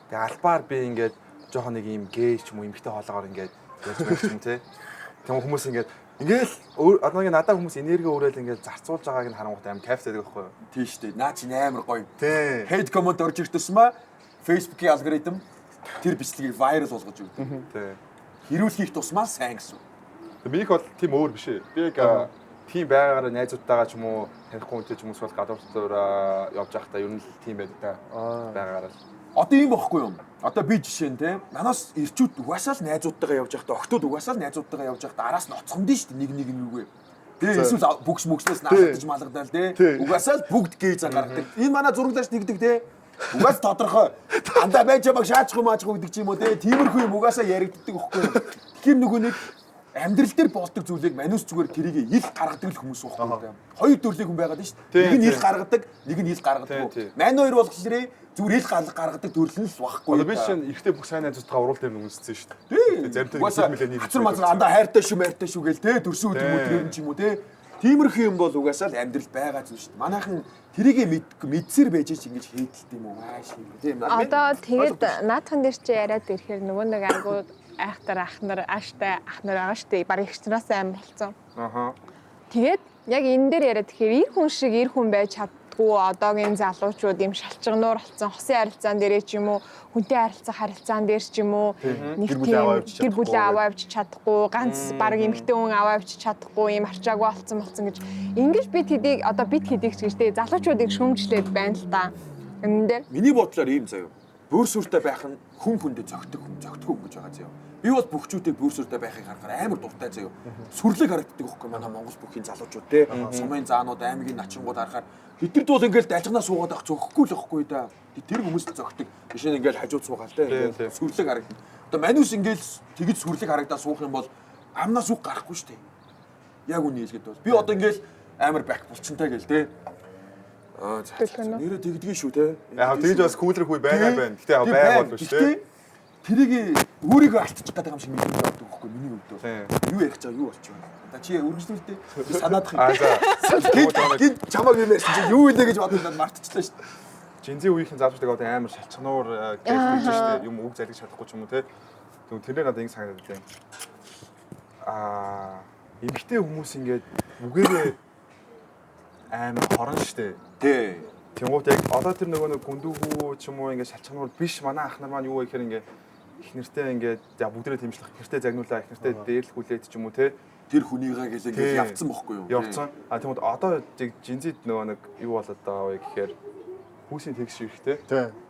Тэгээ албаар би ингээд жоох нэг юм гей ч юм уу эмхтэй хоолоогоор ингээд яаж байх юм те. Тэгм хүмүүс ингээд одоо ингээ надад хүмүүс энерги өөрөөл ингээд зарцуулж байгааг нь харангуйтай аим кайфтай байдаг байхгүй юу. Тийм шүү дээ. Наа чи амар гоё. Тий. Hate comment орж ирэх тусмаа Facebook-ийн алгоритм тэр бичлэгийг viral болгож өгдөг. Тий. Хэрүүлхийх тусмаа сайн гэсэн. Минийх бол тийм өөр биш ээ. Би яг тийм байгаагаар найзуудтайгаа ч юм уу танихгүй хүнтэй ч юм уу бол гадууртаар явж байхдаа ер нь л тийм байдаг та байгаагаар л. Одоо юм бохгүй юм. Одоо би жишээ нь те манаас ирчүүд угаасаа л найзуудтайгаа явж байхдаа охтууд угаасаа л найзуудтайгаа явж байхдаа араас нь оцгондоо шүү дээ нэг нүгэ. Тэгээ эсвэл бүгс мөкснөөс наалдаж малгадаал те угаасаа л бүгд гей зан гаргадаг. Энэ манай зураглаач нэгдэг те угаас тодорхой андаа байж байгааг шаачих юм аачгүй гэдэг ч юм уу те тиймэрхүү юм угаасаа яригддаг байхгүй юу. Тэгэхээр нөгөө нэг амьдрал дээр болдог зүйлийг манус зүгээр тэрийг ил гаргадаг л хүмүүс байхгүй юу. Хоёр төрлийн хүн байгаад шүү дээ. Нэг нь ил гаргадаг, нэг нь ил гаргадаг. Мань хоёр болохоор зүгээр ил гаргадаг төрөл нь л байхгүй. Одоо би чинь ихтэй бүх сайн найзуудтай урал дээр нүнссэн шүү дээ. Заримтай нэг хацар мазар андаа хайртай шүү, майртай шүү гээл те төрсөн өдөр мөдрээр ч юм уу те. Тиймэрхүү юм бол угаасаа л амьдрал байгаа зүйл шүү дээ. Манайхан тэрийг мэдсэр байж ч ингэж хийдэлт юм уу ааш юм тийм. Одоо тэгээд наадхан дээр чи яриад ирэхээр нөгөө нэг айгуу айхтар ахнар ааштай ахнар байгаа шүү дээ. Бараг ихчнээс амар болсон. Тэгээд яг энэ дээр яриад тэгэхээр ир хүн шиг ир хүн байж чаддгүй одоогийн залуучууд юм шалчгнуур болсон хосын харилцаан дээрээ ч юм уу хүнтэй харилцаан дээр ч юм уу нэг тийм гэр бүлээ аваа авчиж чадахгүй ганц бараг эмэгтэй хүн аваа авчиж чадахгүй юм арчаагүй болсон гэж ингэж бид хэдийг одоо бид хэдийг ч гэжтэй залуучуудыг шөмжлээд байна л та. Энэ дээр миний бодлоор ийм заяа. Бүр сүртэй байх нь хүндээ зөгтгөө хүн гэж байгаа заяа. Би бол бүхчүүдийг бүр сүртэй байхыг харахаар амар дуртай заяа. Сүрлэг харагддаг байхгүй манай Монгол бүхийн залуучууд те. Сумын заанууд аймгийн начингууд харахаар хэдэрд бол ингээл дажгнаа суугаад авах зөгөхгүй л байхгүй да. Тэр хүмүүс л зөгтөг. Биш ингээл хажууд суугаал те. Ингээл сүрлэг харагдана. Одоо манус ингээл тэгж сүрлэг харагдаа суух юм бол амнаас үг гарахгүй шүү дээ. Яг үний хэлгээд бол. Би одоо ингээл амар бак булчинтай гээл те. Нэрээ тэгдгийн шүү те. Яг тэгж бас кулер хүй байна. Гэтэ байгаад шүү те. Тэрийг өөрийгөө алдчих гэдэг юм шиг мэдээд байдаг байхгүй миний хувьд бол. Юу ярих чаа юу болчих вэ? Одоо чи үргэлжлүүлдэ санаадах юм. Гин чамаг юм ярьсан чи юу илээ гэж бодоод мартчихлаа шүү дээ. Жинзээ үеийнхэн залуучдаг одоо амар шалчгнуур гэж хэлж шүү дээ. Юм үг залгиж чадахгүй ч юм уу те. Тэрээр надад ингэ санагдаад байна. Эмэгтэй хүмүүс ингээд үгээрээ амар хорон шүү дээ. Тий. Тэнгуут яг одоо тэр нөгөө нэг гүндүүгүү ч юм уу ингээд шалчгнуур биш манай ах нар маань юу вэ гэхээр ингээд их нэртэй ингээд за бүгдээрээ тэмцлэх их нэртэй загнуулаа их нэртэй дээрлэхүүлээд ч юм уу те тэр хүнийгаа гэлээ ингээд явцсан бохгүй юу? Явцсан. Тэгмэд одоо жинзид нөгөө нэг юу болоод байгаа вэ гэхээр хүүсийн тэгш ихтэй.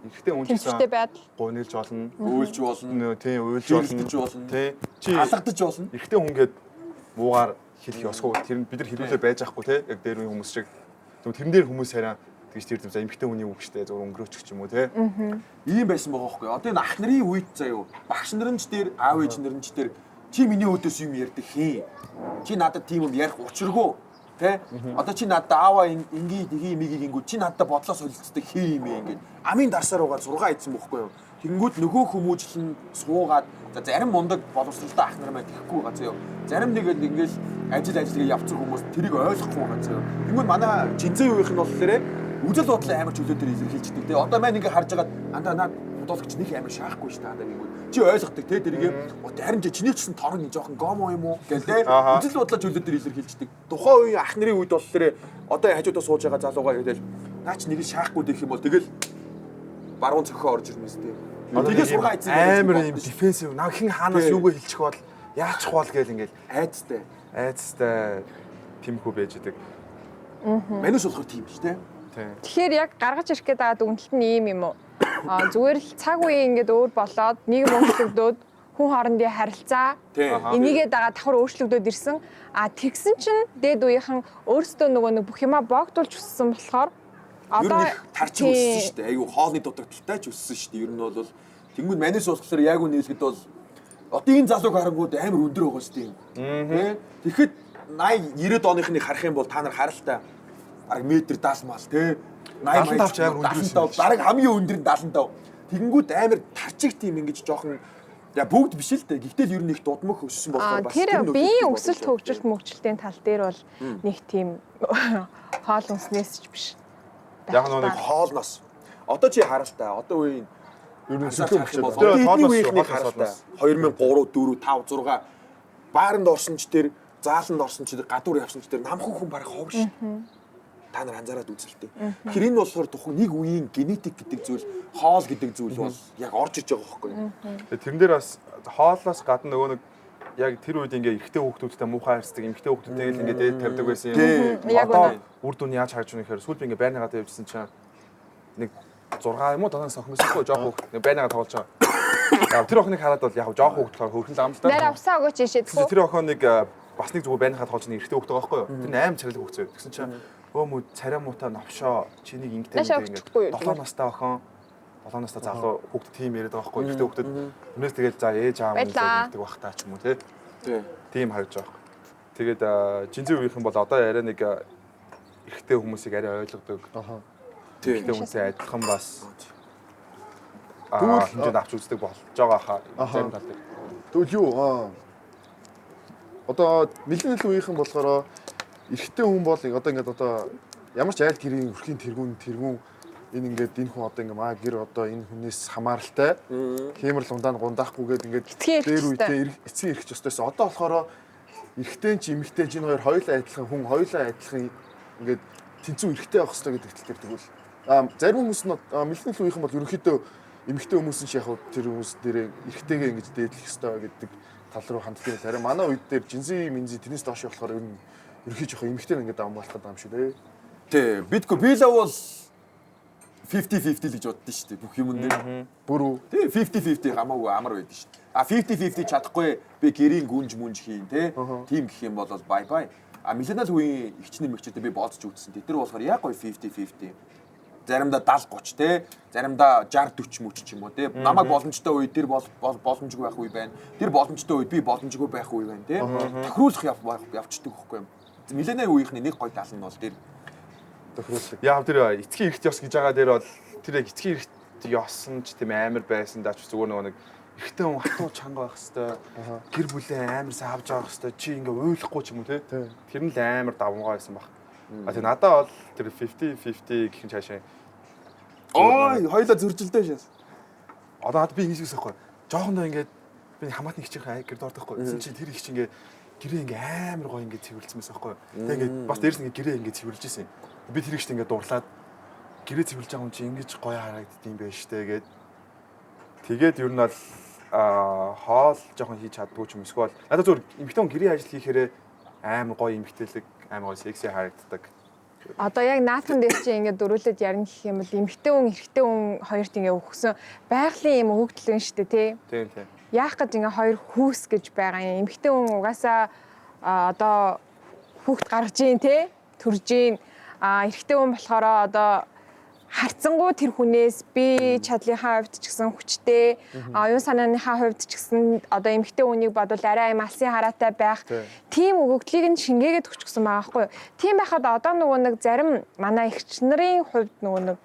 Ихтэй үнжсэн. Гонилж болно. Уйлж болно. Тийм уйлж болно. Тийм. Чи алгадаж болно. Ихтэй хүн гээд муугаар хэлэх ёсгүй. Тэр бид нар хэлүүлээ байж ахгүй те. Яг дээр үе хүмүүс шиг. Тэрэн дээр хүмүүс хараа тэгж тэр за эмхтэй хүний үг штэ зур өнгөрөөч ч юм уу те. Ийм байсан байгаа байхгүй. Одоо энэ ах нарын үед заяа багш нарын ч дээр аав ээж нарын ч дээр чи миний өдөөс юм ярьдаг хээ. Чи надад тийм юм ярих учиргүй. Тэ? Одоо чи надад аава ингийн мигийг ингүү чи надад бодлоо солилцдог хээ юм ингээд. Амын дарсаар угаа 6 ийдсэн бохгүй юу? Тэнгүүд нөгөө хүмүүжлэн суугаад за зарим мундаг боловсралтай ах нар маань гэхгүй байгаа заяа. Зарим нэг л ингээд ажил явцсан хүмүүс тэрийг ойлгохгүй байгаа заяа. Тэнгүүд манай жинзээ үеийнх нь болохоор үжил бодлоо амар чөлөө төр илэрхийлждэг. Тэгээ одоо маань ингээд харж агаад андаа наад бодоологч нэг амар шаахгүй ш таадаа гингүүд. Чи ойлгодог те тэрийг харин чиний ч гэсэн торон жоохон гомо юм уу гэл те. Үжил бодлоо чөлөө төр илэрхийлждэг. Тухайн үеийн ах нарын үед болохоор одоо хажуудаа сууж байгаа залуугаа гэдэг наач нэг шаахгүй дэх юм бол тэгэл баруун цохоо орж ирнэ сте. Тэгээ сургаа ийцэн амар юм дефенсив наа хин хаанаас юугаа хэлчих бол яачих бол гээл ингээл айцтай. тиймхүү байж идэг. Манус болохоор тийм шүү дээ. Тийм. Тэгэхээр яг гаргаж ирэх гээд байгаа дүгнэлт нь ийм юм уу? Зүгээр л цаг үеийн ингээд өөр болоод нийгэм өөрчлөгдөөд хүн хоорондын харилцаа энийгээ дагаа давхар өөрчлөгдөөд ирсэн. Тэгсэн чинь дээд үеийнхэн өөрсдөө нөгөө нэг бүх юмаа богдуулж өссөн болохоор Одоо тарчин өссөн шүү дээ. Айгу хоолны дутагдaltaй ч өссөн шүү дээ. Ер нь бол тэнгууд манис болохоор яг үн нийлэхэд бол одын залууг харангууд амар өндөр байгаа шүү дээ. Тэгэхэд 80 90-ад оныхныг харах юм бол та нар харалтай. Бараг метр даалмал тий. 85 ч амар өндөр өссөн. Бараг хамгийн өндөр нь 75. Тэгэнгүүт амар тарчиг тийм ингэж жоохон бүгд биш л дээ. Гэхдээ л ер нь их дудмах өссөн болохоор бас тэр биеийн өсөлт хөгжилт мөгжилтийн тал дээр бол нэг тийм хоол унснээс ч биш. Яг нэг хоолноос. Одоо чи харалтай. Одоо үеийн ер нь өсөлт хөгжилт. Эдний үеийнхнийг харалтай. 2003, 4, 5, 6 бааранд орсон ч тэр зааланд орсон ч тэр гадуур явсан ч тэр намхан хүн барах хов ш. Та нар анзаараад үзэлтэй. Тэгэхээр энэ болохоор тухайн нэг үеийн генетик гэдэг зүйл, хоол гэдэг зүйл бол яг орж иж байгаа байхгүй юу? Тэрэн дээр бас хоолоос гадна нөгөө нэг яг тэр үед ингээ эрэгтэй хүүхдүүдтэй муухай харьцдаг, эмэгтэй хүүхдүүдтэй л ингээ дээд тавьдаг байсан юм. Одоо үр дүн яаж харж байгаа нөхөр сүүл би ингээ байрныгаа тавьжсэн чинь нэг 6 юм уу 7 сохноос ихгүй жоох хүүхд байрныгаа тоглож байгаа. Тэр охиныг хараад бол яг жоох хүүхд болохоор хөөрхөн ламж та. Нэр авсаа өгөөч ийшээ. Тэр охин нэг бас нэг зүгээр байрныгаа тоглож нэг эрэгтэй хүүхд байгаа байхгүй юу? Тэр 8 царилэг хүүхд. Тэгсэн чинь өөмөө царай муута навшоо чинийг ингэтэй ингээ 7 настай охин 7 настай залуу хүүхд тийм яриад байгаа байхгүй эрэгтэй хүүхдэд өнөөс тэгээд за ээж аав нь гэдэг бах таа ч юм уу тийм харагдаж байгаа байхгүй. Тэгээд жинзээ үеийнхэн бол одоо арай нэг эрэгтэй хүмүүсийг арай ойлгодог. Эрэгтэй хүмүүсээ адилхан бас хэмжээнд авч үздэг болж байгаа хаа зарим тал дээр. Тэгвэл юу одоо нэлээд үеийнхэн болохоор эрэгтэй хүн бол одоо ингээд одоо ямар ч айл гэрийн өрхийн тэргүүн энэ ингээд энэ хүн одоо ингээд гэр одоо энэ хүнээс хамааралтай хэмэрл ундаанд гундаахгүйгээд ингээд дээр үедээ эцсийн эрхч ёстойсэн. Одоо болохоор эрэгтэй ч эмэгтэй ч энэ хоёр хоёулаа адилхан хүн хоёулаа адилхан ингээд тэнцүү эрэгтэй байх хэрэгтэй гэдэг хэлдэг. Тэгвэл зарим хүмүүс нь мэлхнэл үеийнхэн бол ерөнхийдөө эмэгтэй хүмүүс нь яг тэр хүмүүс дээрээ эрэгтэйгээ ингэж дээдлэх хэрэгтэй гэдэг тал руу ханддаг. Харин манай үед дээр жинзи минзи тэрнээс доош болохоор ерөнхий жоохон эмэгтэй ингээд амбуулах гэдэг юм шиг дээ. Тий, бидгүй би л бол 50-50 л гэж боддоо шүү дээ. Бүх юмн дээр. Бүрүү. Тий, 50-50 хамаагүй амар байдаг шүү дээ. 50-50 чадахгүй би гэрийн гүнж мүнж хийн тий. Тим гэх юм бол бай бай. Милленал үеийн ихчнэр мэгчтэй би боодч үзсэн. Тэр болохоор яг гоё 50-50. Заримдаа 70-30 тий. Заримдаа 60-40 мөч ч юм уу тий. Намайг боломжтой үед тэр боломжгүй байх үе байна. Тэр боломжтой үед би боломжгүй байх үе байна тий. Тохируулах явцдаг байхгүй юм. Милленал үеийнхний нэг гоё тал нь бол тэр тохируулдаг. Яг тэр эцгийн эрхт ёс гэж байгаа дээр бол тэр яг эцгийн эрхт ёс нь ч тийм амар байсан даач зүгээр нөгөө нэг эрэгтэй хүн хатуу чанга байх хэвээр гэр бүлээ амар сайн авч явах хэвээр чи ингээ уйлахгүй ч юм уу тий. Тэр нь л амар давмгаа байсан баг. Тэр надад бол тэр 50-50 гэх юм цаашаа. ой хоёлаа зөржилдөө шээс. Одоо би ингэж хэлсэн байхгүй. Жоохондоо ингээд би хамаатны хичээх гэрд ордохгүй. Тэгсэн чинь тэр их чи ингээ гэрээ ингээ амар гоё ингээ цэвэрлсэн байсан байхгүй. Тэгээ ингээ бас дээрс ингээ гэрээ ингээ цэвэрлж исэн. Би тэр их ч ингээ дурлаад гэрээ цэвэрлж байгаа юм чи ингэж гоё харагддсан юм байна штэ гээд. Тэгээд ер нь бол хоол жоохон хийж чаддгүй ч юм эсвэл надад зөв эмэгтэй хүн гэрээ ажил хийхээрээ амар гоё эмэгтэйлэг амар гоё секси харагддаг. Одоо яг наатан дээр чи ингээд дөрүүлээд ярина гэх юм бол эмэгтэй хүн эрэгтэй хүн хоёрт ингээд өгсөн байгалийн юм өгөгдлөн шүү дээ тий. Тийм тийм. Яах гэж ингээ хоёр хүүс гэж байгаа юм. Эмэгтэй хүн угаасаа одоо хүүхд гаргаж ийн тий төрж ийн. Эрэгтэй хүн болохоор одоо харцсангуу тэр хүнээс би чадлынхаа хувьд ч гэсэн хүчтэй, оюун санааныхаа хувьд ч гэсэн одоо эмэгтэй хүнийг бодвол арай юм алсын хараатай байх. Тийм өгөгдлийг нь шингээгээд өгчихсөн байгаа байхгүй юу? Тийм байхад одоо нөгөө нэг зарим манай эгч нарын хувьд нөгөө нэг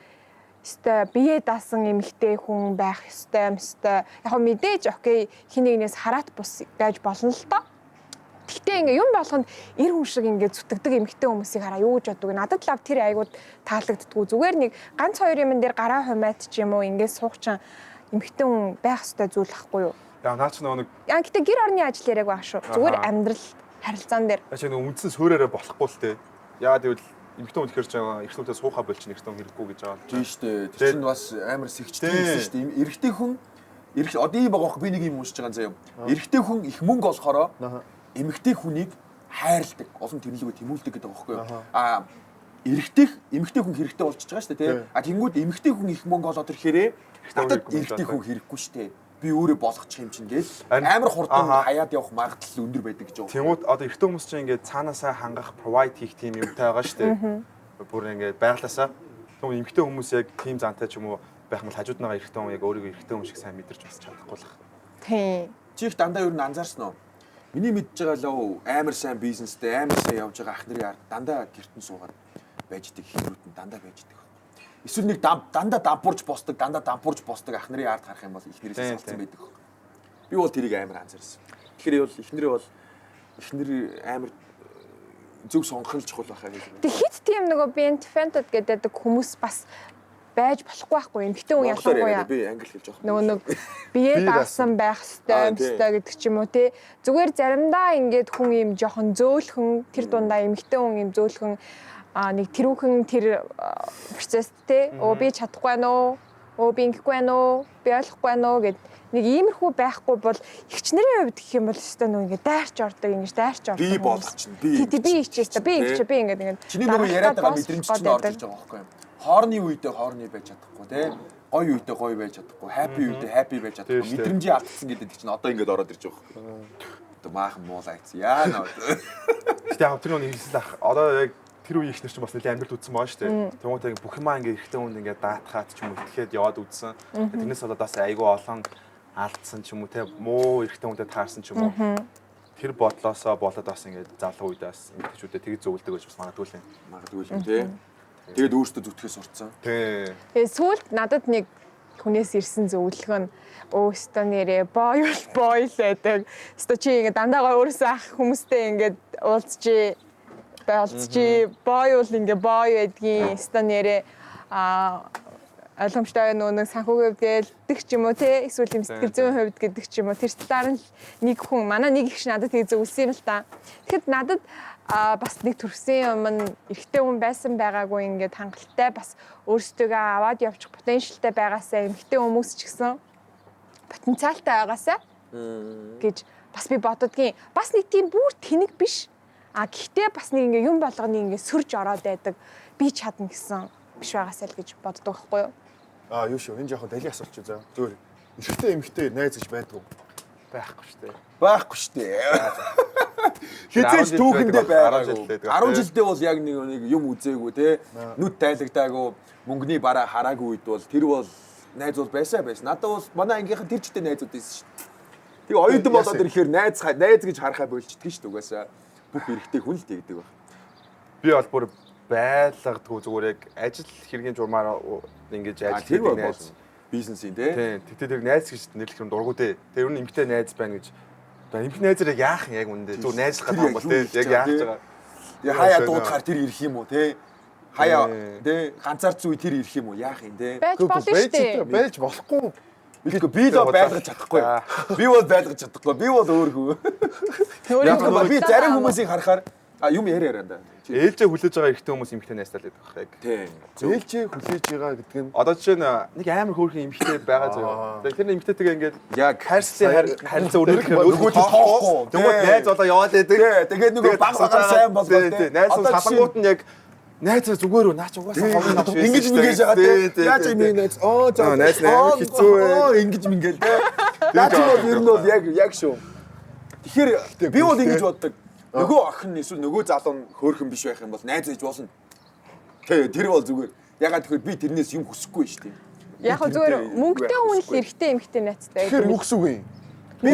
өстой бие даасан эмэгтэй хүн байх өстой. Яг мэдээж окей хин нэгнээс хараат бус байж болно л доо. Гэхдээ ингээ юм болгонд эр хүн шиг ингээ зүтгэдэг эмэгтэй хүмүүсийг хараа юу гэж боддог. Надад лав тэр айгууд таалагддггүй. Зүгээр нэг ганц хоёр юмн дээр гараа хумайт ч юм уу ингээ суугчан эмэгтэй хүн байх ёстой зүйл ахгүй юу? Яа наач нэг яа гэтээ гэр орны ажил яриаг байх шүү. Зүгээр амьдрал харилцаан дээр. Ачаа нэг үндсэн суураараа болохгүй л тээ. Яа тэгвэл эмэгтэй хүн ихэрч байгаа эрхтнүүдээ суухаа болчих эрхтэн хэрэггүй гэж байгаа. Тийм шүү дээ. Тэр чинь бас амар сэгчтэй юм шүү дээ. Эрэгтэй хүн одоо ийм байгаа би нэг юм уншиж байгаа заяа. Эрэгтэй хүн их мөнгө олохороо эмэгтэй хүнийг хайрладаг, олон тэмүүлгээ тэмүүлдэг гэдэг байгаа байхгүй юу? Эмэгтэй хүн хэрэгтэй болчихж байгаа шүү дээ, тий. Тэнгүүд эмэгтэй хүн их мөнгө олоод ирэхээрээ надад эрэгтэй хүн хэрэггүй шүү дээ. Би өөрөө болгочих юм чинь гээл амар хурдан хаяад явах магадлал өндөр байдаг гэж байна. Тэнгүүд одоо эрэгтэй хүмүүс чинь ингээд цаанаасаа хангах, provide хийх тийм юмтай байгаа шүү дээ. Бүр ингээд байглаасаа. Тэгвэл эмэгтэй хүмүүс яг тийм зантай ч юм уу байх мал хажууд байгаа эрэгтэй хүн яг өөрийгөө эрэгтэй хүн шиг сайн мэдэрч бас чадахгүй л байна. Тийм. Чи их дандаа юу н анзаарсан уу? Миний мэдж байгаа лөө амар сайн бизнестэй, амар сайн явж байгаа ах нарын ард дандаа гэртэн суугаад байж идэг хэрүүд нь дандаа байж идэг. Эсвэл нэг дандаа дампуурж босдог ах нарын ард харах юм бол их нэрээс салцсан байдаг. Би бол тэрийг амар анзаарсан. Тэгэхээр бол ихнэр амар зөв сонгох нь чухал байхаа гэж. Тэг хит тийм нөгөө benefit гэдэг хүмүүс бас байж болохгүй байхгүй эмэгтэй хүн ялангуяа би англи хэлж байгаа. нөгөө бие даасан байх ёстой гэдэг ч юм уу те зүгээр заримдаа ингээд хүн юм жоохон зөөлхөн тэр дундаа эмэгтэй хүн юм зөөлхөн нэг тэрүүхэн тэр процесс те би чадахгүй байна уу би ингэхгүй байна уу би ойлгохгүй байна уу гэд нэг иймэрхүү байхгүй бол ихчнэрийн хувьд гэх юм бол өстой нөгөө ингээд дайрч ордог ингэж дайрч ордог би болох чинь би ичээстэй би ихч би ингээд чиний нөгөө яриад байгаа мэдрэмж чинь орж ирж байгаа байхгүй юу? Хоорны үедээ хоорны байж чадахгүй те гоё үедээ гоё байж чадахгүй happy үедээ happy байж чадахгүй мэдрэмжийн алдсан гэдэг чинь одоо ингээд ороод ирж байгаа байхгүй юу? Одоо maaхан муулаац яа нөө. Гэтэ яг тэр нэг хэлсэн ах одоо яг тэр үеийн ихнэр чинь бас нэлээд амьдрал үзсэн байгаа шүү дээ. Тэгмээд яг бүх юмаа ингээд эрэгтэй хүнд ингээд даатгаад ч юм уу итгэхэд яваад үзсэн. Тэрнээс болоод бас айгүй олон алдсан ч юм уу те муу эрэгтэй хүндэд таарсан ч юм уу. Тэр бодлоосоо болоод бас ингээд залуу үедээ бас эмэгтэйчүүдэд тэгж зөвлөдөг гэж бас магадгүй л юм. Магадгүй л те. Тэгээд өөртөө зүтгэхээс сурцсан. Тий. Тэгээ сүүлд надад нэг хүнээс ирсэн зөвлөгөө нь өөстөө нэрээ бойл байдаг. Өстө чи ингээд дандаа өөрөөсөө ах хүмүүстэй ингээд уулзчи бойл ингээд бой байдгийн өстө нэрээ ойлгомжтой нэг санхүүгийн хувьд гэлдэг ч юм уу те эсвэл юм сэтгэл зүйн хувьд гэдэг ч юм уу тэр талаар нь нэг хүн манай нэг их надад тэгээ зөвлөсөн юм л та. Тэгэхэд надад бас нэг төрсөн юм эрэгтэй хүн байсан байгаагүй ингээд хангалттай бас өөрсдөө аваад явчих потенциалтай байгаасаа эмэгтэй хүмүүс ч гэсэн потенциалтай байгаасаа гэж бас би боддгийн. Бас нэг тийм бүр тэнэг биш. Гэхдээ бас нэг ингээд юм болгоны ингээд сөрж ороод байдаг. Би чадна гэсэн биш байгаасаа л гэж боддог байхгүй юу? Юу шүү энэ жоохон далийн асуулт чи заа. Зүгээр эрэгтэй эмэгтэй найз гэж байдгүй. Байхгүй шүү дээ. Байхгүй шүү дээ. Хизээч түүхэндээ байгаагүй. 10 жилдээ бол яг нэг юм үзээгүй те. Нүд тайлагдаагүй, мөнгөний бараа хараагүй үед бол тэр бол найз бол байсан. Надад бол манай ангийнхан тэр чигтэй найзууд байсан шүү дээ. Тэгээ оюутан болоод ирэхээр найз гэж харахаа болчихдгийг шүү дээ угаасаа. Бүх эрэгтэй хүн л тэгдэг баг. Би бол бүр байлгадгүй зүгээр яг ажил хэргийн журмаар ингэж ажилладаг найз бизнесийн тий. Тэгтээ тэр найз гэж нэрлэх юм дурггүй дээ. Тэр нь эмгтэй найз байна гэж. Одоо эмгтэй найзаар яах юм яг үнэндээ. Зүгээр найзлах гэдэг юм бол тий. Яг яах гэж байгаа. Яа хаяа дуудахаар тэр ирэх юм уу тий. Хаяа тий ганцаар зүй тэр ирэх юм уу яах юм тий. Байж болно шүү дээ. Байж болохгүй. Би л байлгаж чадахгүй. Би бол байлгаж чадахгүй. Би бол өөргөө. Би зарим хүмүүсийг харахаар юм яриа да. Ээлжээ хүлээж байгаа эрэгтэй хүмүүс эмэгтэй найзтай л байдаг баг. Тийм. Ээлжээ хүлээж байгаа гэдэг нь одоо жишээ нь нэг амар хөөрхөн эмэгтэй байгаа зөө. Тэр эмэгтэйтэйгээ ингээд яг харилцаа өрнөдөх нөгөө тоохгүй. Тэгвэл найз болоо яваад байдаг. Тэгээд нөгөө баг багаар сайн болгоод найз салангууд нь яг найз зүгээр үү наач угаасаа ховын авш байсан. Ингэж мэгэж байгаа тийм. Яаж юм найз? За найз амар хэцүү ээ. Ингэж мэгэл тийм. Наач бол ер нь бол яг шүү. Тэгэхээр би бол ингэж боддог. Нөгөө охин эсвэл нөгөө залуу нь хөөрхөн биш байх юм бол найз ээж болно. Тэр бол зүгээр. Ягаад тэгэхээр би тэрнээс юм хүсэхгүй шүү дээ. Яг хөө зүгээр мөнгөтэй хүн л эрэгтэй эмэгтэй найзтай. тэгэхээр үгс үг юм. Би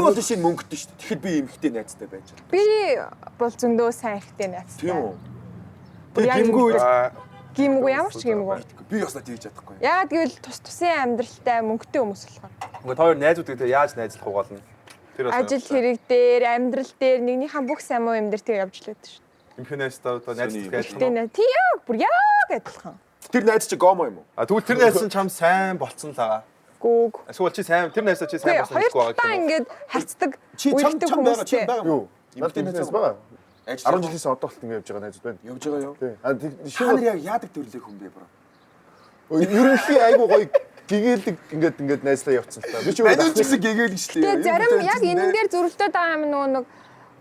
бол тийм мөнгөтэй шүү дээ. Тэгэхэд би эмэгтэй найзтай байж байгаа. Би бол зөндөө сайн эрэгтэй найзтай. Тийм үү. Гимгүй ямар ч гимгүй. Би яснаа тэгж чадахгүй. Яагаад гэвэл тус тусын амьдралтай мөнгөтэй хүмүүс болохоор. Ингээд хоёр найзууд гэдэг яаж найзлах уу гол нь. Ажил хэрэг дээр, амьдрал дээр нэгнийхэн бүх сайн муу юм дээр тэг явж л байдаг шүү дээ. Эмхээ найзтай одоо найзлах гэж байна. Тийм яг бүр яг адилхан. Тэр найз чи гомо юм уу? Тэгвэл тэр найз нь чам сайн болцсон л байгаа. Гүүг. Эсвэл чи сайн тэр найзаа чи сайн болсон гэхгүй байгаа юм. Ингээд харцдаг чи чам байгаа юу? Эмхтэй найз байгаа. 10 жилээс одоо болт ингэ явж байгаа найзууд байна. Явж байгаа юу? Тийм. Шинээр яг яадаг төрлөө хүн бэ бро? Ерөнхий айгу гоё гэгээлдэг ингээд найзлаа явцсан л та. Би ч Манайд ч гэсэн гэгээлж шүү дээ. Тэгээ зарим яг энэ дээр зөрөлдөд байгаа юм нөгөө нэг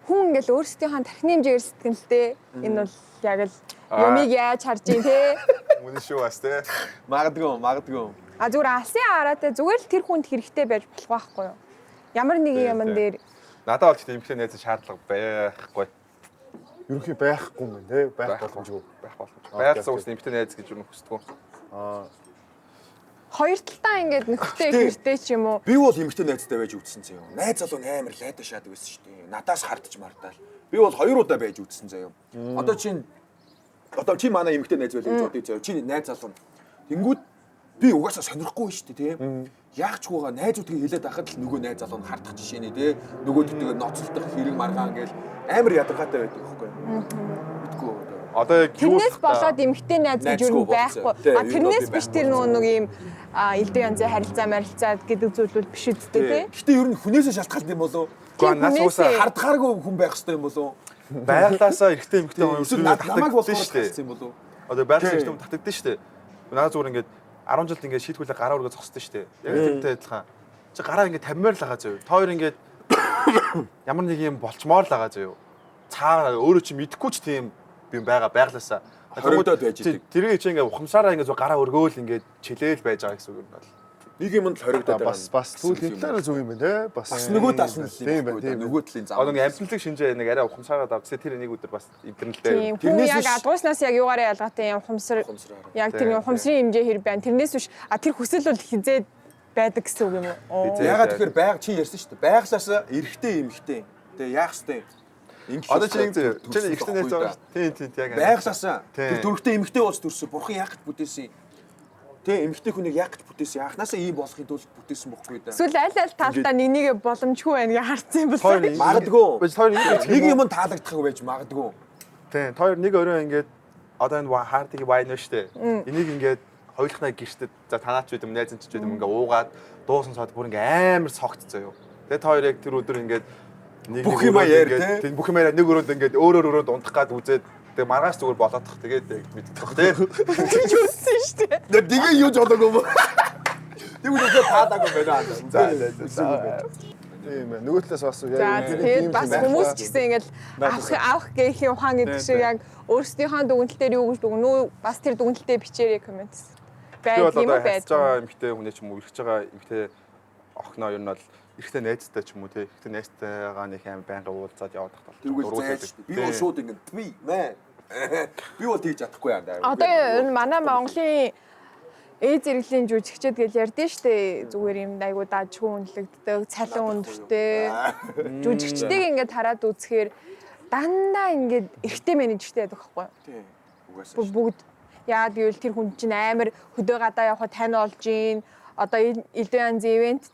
хүн ингээл өөрсдийнхөө тархины хэмжээгээр сэтгэлтэй энэ бол яг л юмыг яаж харж ийн те. Мөн шүү бас те. Магадгүй. А зүгээр алсын хараатай зүгээр л тэр хүнд хэрэгтэй байж болох байхгүй юу? Ямар нэгэн юмн дээр Надад бол гэхдээ эмхтэй найз шаардлага байхгүй. Ерөнхий байхгүй юм байна те. Байх боломжгүй. Байх боломжгүй. Байгаль уус эмхтэй найз гэж юу хүсдэг. хоёр талдаа ингээд нөхөртэй ихтэй ч юм уу. Би бол эмэгтэй найзтай байж үзсэн заяа. Найз залуу амар лайда шаадаг байсан шүү дээ. Надаас хардж мардаал. Би бол 2 удаа байж үзсэн заяа. Одоо чи манай эмэгтэй найз байл гэж бодъё заяа. Чи найз залуу. Тэнгүүд би угаасаа сонирхгүй шүү дээ, тийм. Яах ч гоогаа найзуудыг хэлээд байхад л нөгөө найз залуу нь хардах жишээний, тийм. Нөгөөдөлтөө ноцолдох хэрэг маргаан гээл амар ядаргаатай байдаг байхгүй юу? Мэдгүй. Одоо яг тэрнээс болоод эмэгтэй найз гэж юу байхгүй. А тэрнээс биш тэр нэг юм элдв янзын харилцаа гэдэг зүйл бол биш үсттэй тий. Гэтэ ер нь хүнээсээ шалтгаалт юм болов? Гэхдээ нас уусаа хардгааргүй хүн байх хэрэгтэй юм болов? Байгалаасаа эрэгтэй эмэгтэй хүн намайг бол шүү дээ. юм болов? Одоо байгалийн эрэгтэй хүн татагдсан шүү дээ. Надад зүгээр ингээд 10 жилд ингээд шийтгүүлээ гараа өргөө зогссон шүү дээ. Яг тэрнтэй адилхан. Чи гараа ингээд 50-аар л байгаа зөө. Та хоёр ингээд ямар нэг юм болчмоор л байгаа зөө. Цаа өөрөө чи мэдэхгүй ч тийм би байгаа байглаасаа. Хоригдоод байж идэг. Тэрийг чи ингээд ухамсараа ингээд гараа өргөөл ингээд чилээл байж байгаа гэсэн үг юм байна. Нэг юмд хоригдоод байгаа. Бас түүний талаар зөв юм байна те. Бас нөгөө тас нь нөгөө талын зам. Одоо нэг амьсгалыг шинжээ нэг арай ухамсараа давцээ тэр нэг өдөр бас интернетээр. Тэрнээс яг адгууснаас яг юугаараа ялгаатай юм ухамсар. Яг тэр ухамсарын хэмжээ хэр байна. Тэрнээс биш тэр хүсэл бол хизээд байдаг гэсэн үг юм уу? Ягаад тэгэхээр байга чи ярьсан шүү дээ. Байглаас эрэгтэй эмэгтэй. Тэгээ яах вэ? Одоо чи ингэ зөө. Чи эрэгтэй найз байгаа. Тийм яг. Байглаас тэр төрхтэй эмэгтэй болж төрсөн. Бурхан яах гэж бүтээсэн юм? Тэ эмэгтэй хүнийг яах гэж бүтээсэн? Анханасаа ийм болохын тулд бүтээсэн бохгүй да. Эсвэл аль талдаа нэгнийгээ боломжгүй байна гэж харсан юм байна. Магадгүй. Хоёр нэг юм таалагдах байж магадгүй. Тийм. Хоёр нэг өрөө ингээд одоо энэ хаартыг вайн нь штэ. Энийг ингээд хоёулахнаа гэртээ за танаач байд юм найз энэ ч байд юм ингээд уугаад дуусан цаад бүр ингээд амар согтцоо юу. Тэгээд та хоёр яг тэр өдөр ингээд бүх юм яар тийм бүх юм яар нэг өрөөнд ингээд өөрөөр унтах гад үзээд тэгээ маргааш зүгээр болоодох тэгээд мэддэх тийм. Тэгж үзсэн шүү дээ. Тэгээ юу ч болоогүй юм. Тэгвэл одоо таадаг байна. За. Тийм ээ. Нөгөө талаас бас яг тэгээд бас хүмүүс ч гэсэн ингээд авах гэх юм хаан гэдэг шиг яг өөрсдийнхөө дүгнэлтээр юу гэж дүгнүү бас тэр дүгнэлтээ бичээрэй коммент. Байг юм байж байгаа эмэгтэй хүнээ ч юм уу ирж байгаа эмэгтэй охиноо ер нь бол эрэгтэй найзтай ч юм уу тий эрэгтэй найзтайгаа нэг аим байнга уулзаад явах тал. Би бол шууд ингээд би бол тэгж чадахгүй яа даа. Одоо энэ манай Монголын зэрэглийн жүжигчд гэж ярьдэн штэ зүгээр юм айгуу даажгүй үнэлэгддэг цалин өндөртэй жүжигчдийг ингээд хараад үзэхээр дандаа ингээд эрэгтэй менежертэй байдаг байхгүй юу? Тий. Угаасаа. Бүгд яа гэвэл тэр хүн чинь амар хөдөө гадаа явахад тань олж ийн одоо элдв янзын ивент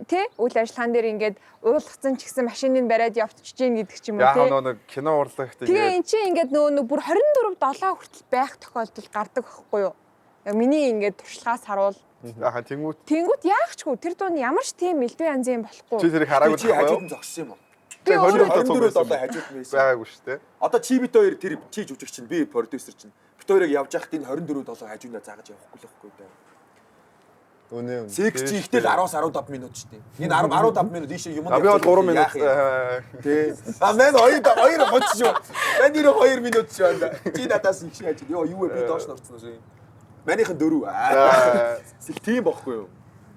тий үйл ажиллагаан дээр ингээд уулгацсан ч гэсэн машиныг бариад явчихж гин гэдэг ч юм уу тий. Яг нэг кино урлагт тэгээ эн чинь ингээд нөгөө бүр 24/7 хүртэл байх тохиолдол гардаг байхгүй юу? Миний ингээд туршлагаас харуул. Аха тэнгүүт яах чгүй тэр дунд ямар ч тийм элдв янзын болохгүй. Чи тэрийг хараагүй чи хажууд нь зогссон юм уу? Би 24/7 хажууд нь байсан. байгаагүй шүү дээ. Одоо чи бит хоёр тэр чи жүжигч чинь би продюсер чинь. Бит хоёрыг явж яхад энэ 24/7 хажуудаа заагаж явахгүй л байхгүй дээ. Өнөө. Секс чи ихтэл 10-аас 15 минут шүү дээ. Энэ 15 минут ийш юм Би бол 3 минут. Тий. Мен 2 хоц шүү. Мен 2 минут шүү анда. Чи надаас их шааж. Йоо юу вэ? Би доош норцсон уу? Манийхан 4. Тийм бохгүй юу?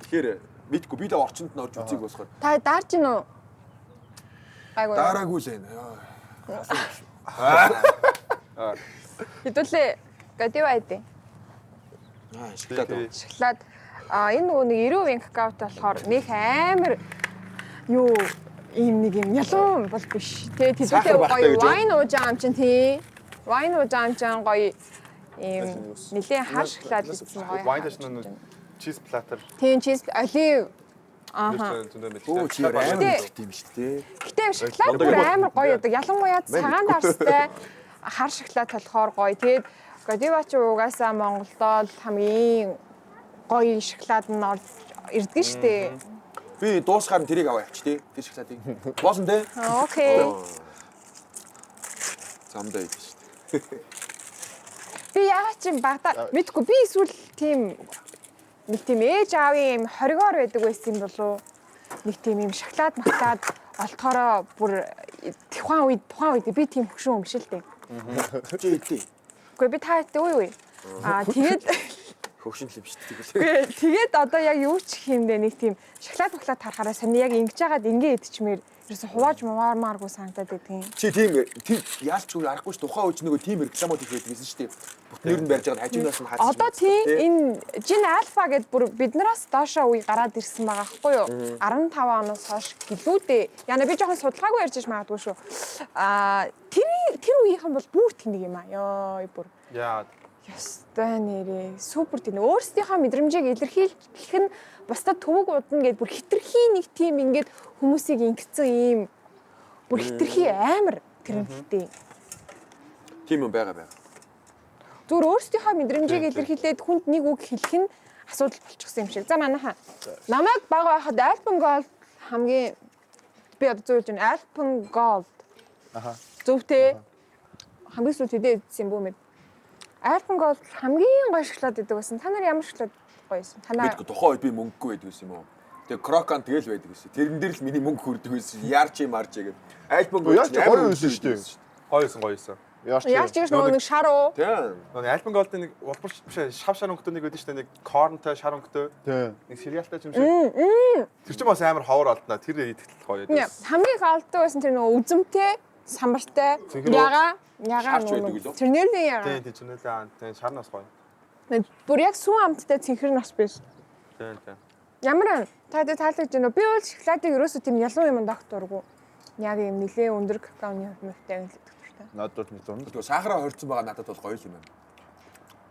Тэгэхээр мэдгүй би л орчинд нь орж үзье болохоор. Та даарч гин үү? Айгуу. Дараагүй л энэ. Хэдүүлээ гадив айдэ. Шоколад. Шоколад энэ нөгөө нэг 90% какаот болохоор нэг амар юу ийм нэг юм ялуун бол биш. Тэгээ тэдгээр гоё вайн ууж байгаа юм чинь тий. Вайн ууж байгаа юм чинь гоё ийм нэлээд хар шоколад гэсэн гоё. Вайн дэш нэг чиз платер. Тийм чиз олив Оо чи амар тийм шүү дээ. Гэтэ шоколад бүр амар гоё байдаг. Ялангуяа цагаан дарстай хар шоколад болохоор гоё. Тэгээд Годивач угаасаа Монголдоо хамгийн гоё шоколад нь орж ирдэг шүү дээ. Би дуусгаар нь тэрийг аваа явчих тий. Тэр шоколадыг. Боосон тий. Окей. Замдаа идэж шүү дээ. Би яагаад чи багада мэдгүй би эсвэл тийм нэг тийм ээж аавын юм хоригоор байдаг байсан юм болов уу? Нэг тийм юм шоколад маклаад олдохороо бүр тухайн үед би тийм хөшөө юм биш л дээ. Чи идэв. Үгүй би та хэд үе. Тэгээд Хөгшин л юм шүү дээ. тэгээд одоо яг юу ч хиймдээ нэг тийм шоколад тарахаараа сони яг ингэж яагаад ингэ идчихмээр ерөөсө хувааж мааргүй санагдаад байдгийн. Чи тийм яалч үгүй аргагүй ш тухайн үеч нөгөө тийм рекламууд их байдаг гэсэн шүү дээ. Бүтнээр нь барьж байгаа хажуунаас нь хаацсан. Одоо тийм энэ Gin Alpha гэдээ бүр биднээс доошоо үе гараад ирсэн байгаа байхгүй юу? 15 оноос хойш гэлүүдээ. Яна би жоохон судалгаагүй ярьж магадгүй шүү. Тэр үеийнхэн бол бүгд тэнэг юм аа. Йоо бүр. Яа. Ястай нэрээ супер тийм өөрсдийнхөө мэдрэмжийг илэрхийлэх нь бусдад төвөг удна гэдээ бүр хитрхи нэг тийм ингээд хүмүүсийг ингэсэн ийм бүр хитрхи амар тэрнтэй. Тийм юм байгаа. Зүгээр өөрсдийнхөө мэдрэмжийг илэрхийлээд хүнд нэг үг хэлэх нь асуудал болчихсон юм шиг. За манайхаа намайг бага байхад Alpengold хамгийн би одоо зөвлөж байна. Alpengold. Зөвтэй хамгийн сүүлд хэдээ идсэн юм бүү мэд. Alpengold хамгийн гоё шоколад гэдэг байсан. Та нар ямар шоколад гоё байсан? Танаа Мэдгүй тухайн үед би мөнгөгүй байдаг гэсэн юм уу? Тэгээ крокан тэгэл байдаг гэсэн. Тэрэн дээр л миний мөнгө хүрдэг байсан. Яарч гэдэг. Alpengold Яарч гоё байсан шүү дээ. Гоёсэн. Яаж ч гэж нэг шар уу? Тийм. Нөгөө Alpengold-ын нэг улбар биш шав шар өнгөтэй нэг байдаг шүү дээ. Нэг корнтой шар өнгөтэй. Тийм. Нэг сериалтай юм шиг. Тэр чинь бас амар ховор олдноо. Тэр идэхтэл гоё байдаг. Хамгийн хаалттай байсан тэр нөгөө үзэмтэй, самбартай, ягаа нөгөө тэрнээлийн ягаа. Тийм тэрнээлийн аа тийм шарнаас гоё. Бүр яг сүүн амттай цэнхэр нас биш. Тийм. Ямар та таалагдж байна уу? Би бол шоколадыг ерөөсөө тийм ялуу юм докторгүй. Яг юм нилээ өндөр какаоны хөвмөтэй юм л гэдэг ч та. Надад нэг зурна. Тэгээ сахараа хорцсон байгаа надад бол гоё юм байна.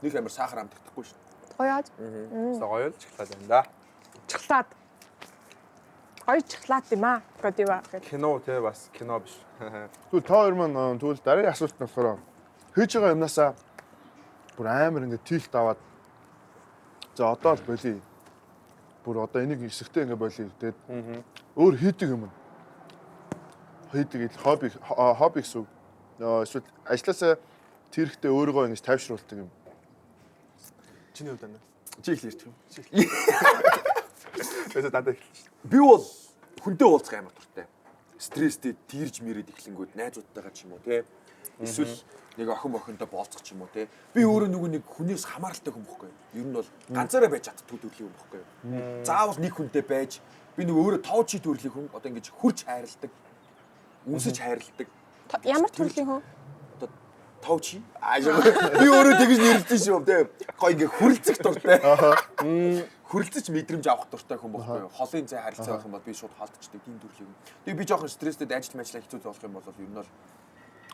Нэг амар сахар амтдаггүй шүү. Гоёад. Гоё л шоколад байна да. Шоколад. Гоё шоколад юм аа. Годива. Кино те бас кино биш. Тэгвэл та хоёр маань тэгвэл дараагийн асуулт нь болохоор хийж байгаа юмнасаа бүр амар ингээд тийлт аваад за одоо л болий. Бүр одоо энийг эсрэгтэй ингээд болий. Тэгээд өөр хийдэг юм. Хийдэг ил хобби гэсэн үг. Эсвэл ажилласаа тэр ихтэй өөрийгөө ингэж тайвшруулдаг юм. Чиний хувьд байна. Чи их ярьчих юм. Өсө дандаа эхэлж. Би бол хүнтэй уулзах амар дуртай. Стресстэй тийрж мэрээд эхлэнгүүд найзуудтайгаа ч юм уу те. Эсвэл нэг охинтой болцох ч юм уу те. Би өөрөө нэг хүнээс хамааралтай хүн бохгүй. Ер нь бол ганцаараа байж чаддгүй төрлийн хүн бохгүй. Заавал нэг хүнтэй байж би өөрөө тав чи төрлийн хүн одоо ингэж хурж хайрладаг. Үнсэж хайрладаг. Ямар төрлийн хүн? Одоо тав чи. Би өөрөө тэгж нэрлэж шүү те. Гой ингээ хүрлцэх дуртай. Хүрлцэж мэдрэмж авах дуртай хүн бохгүй юу? Холын зай харилцаа байх юм бол би шууд хаалтчдаг тийм төрлийн хүн. Тэгээ би жоохон стресстэй ажил мэжлээ хэцүү болох юм бол ер нь бол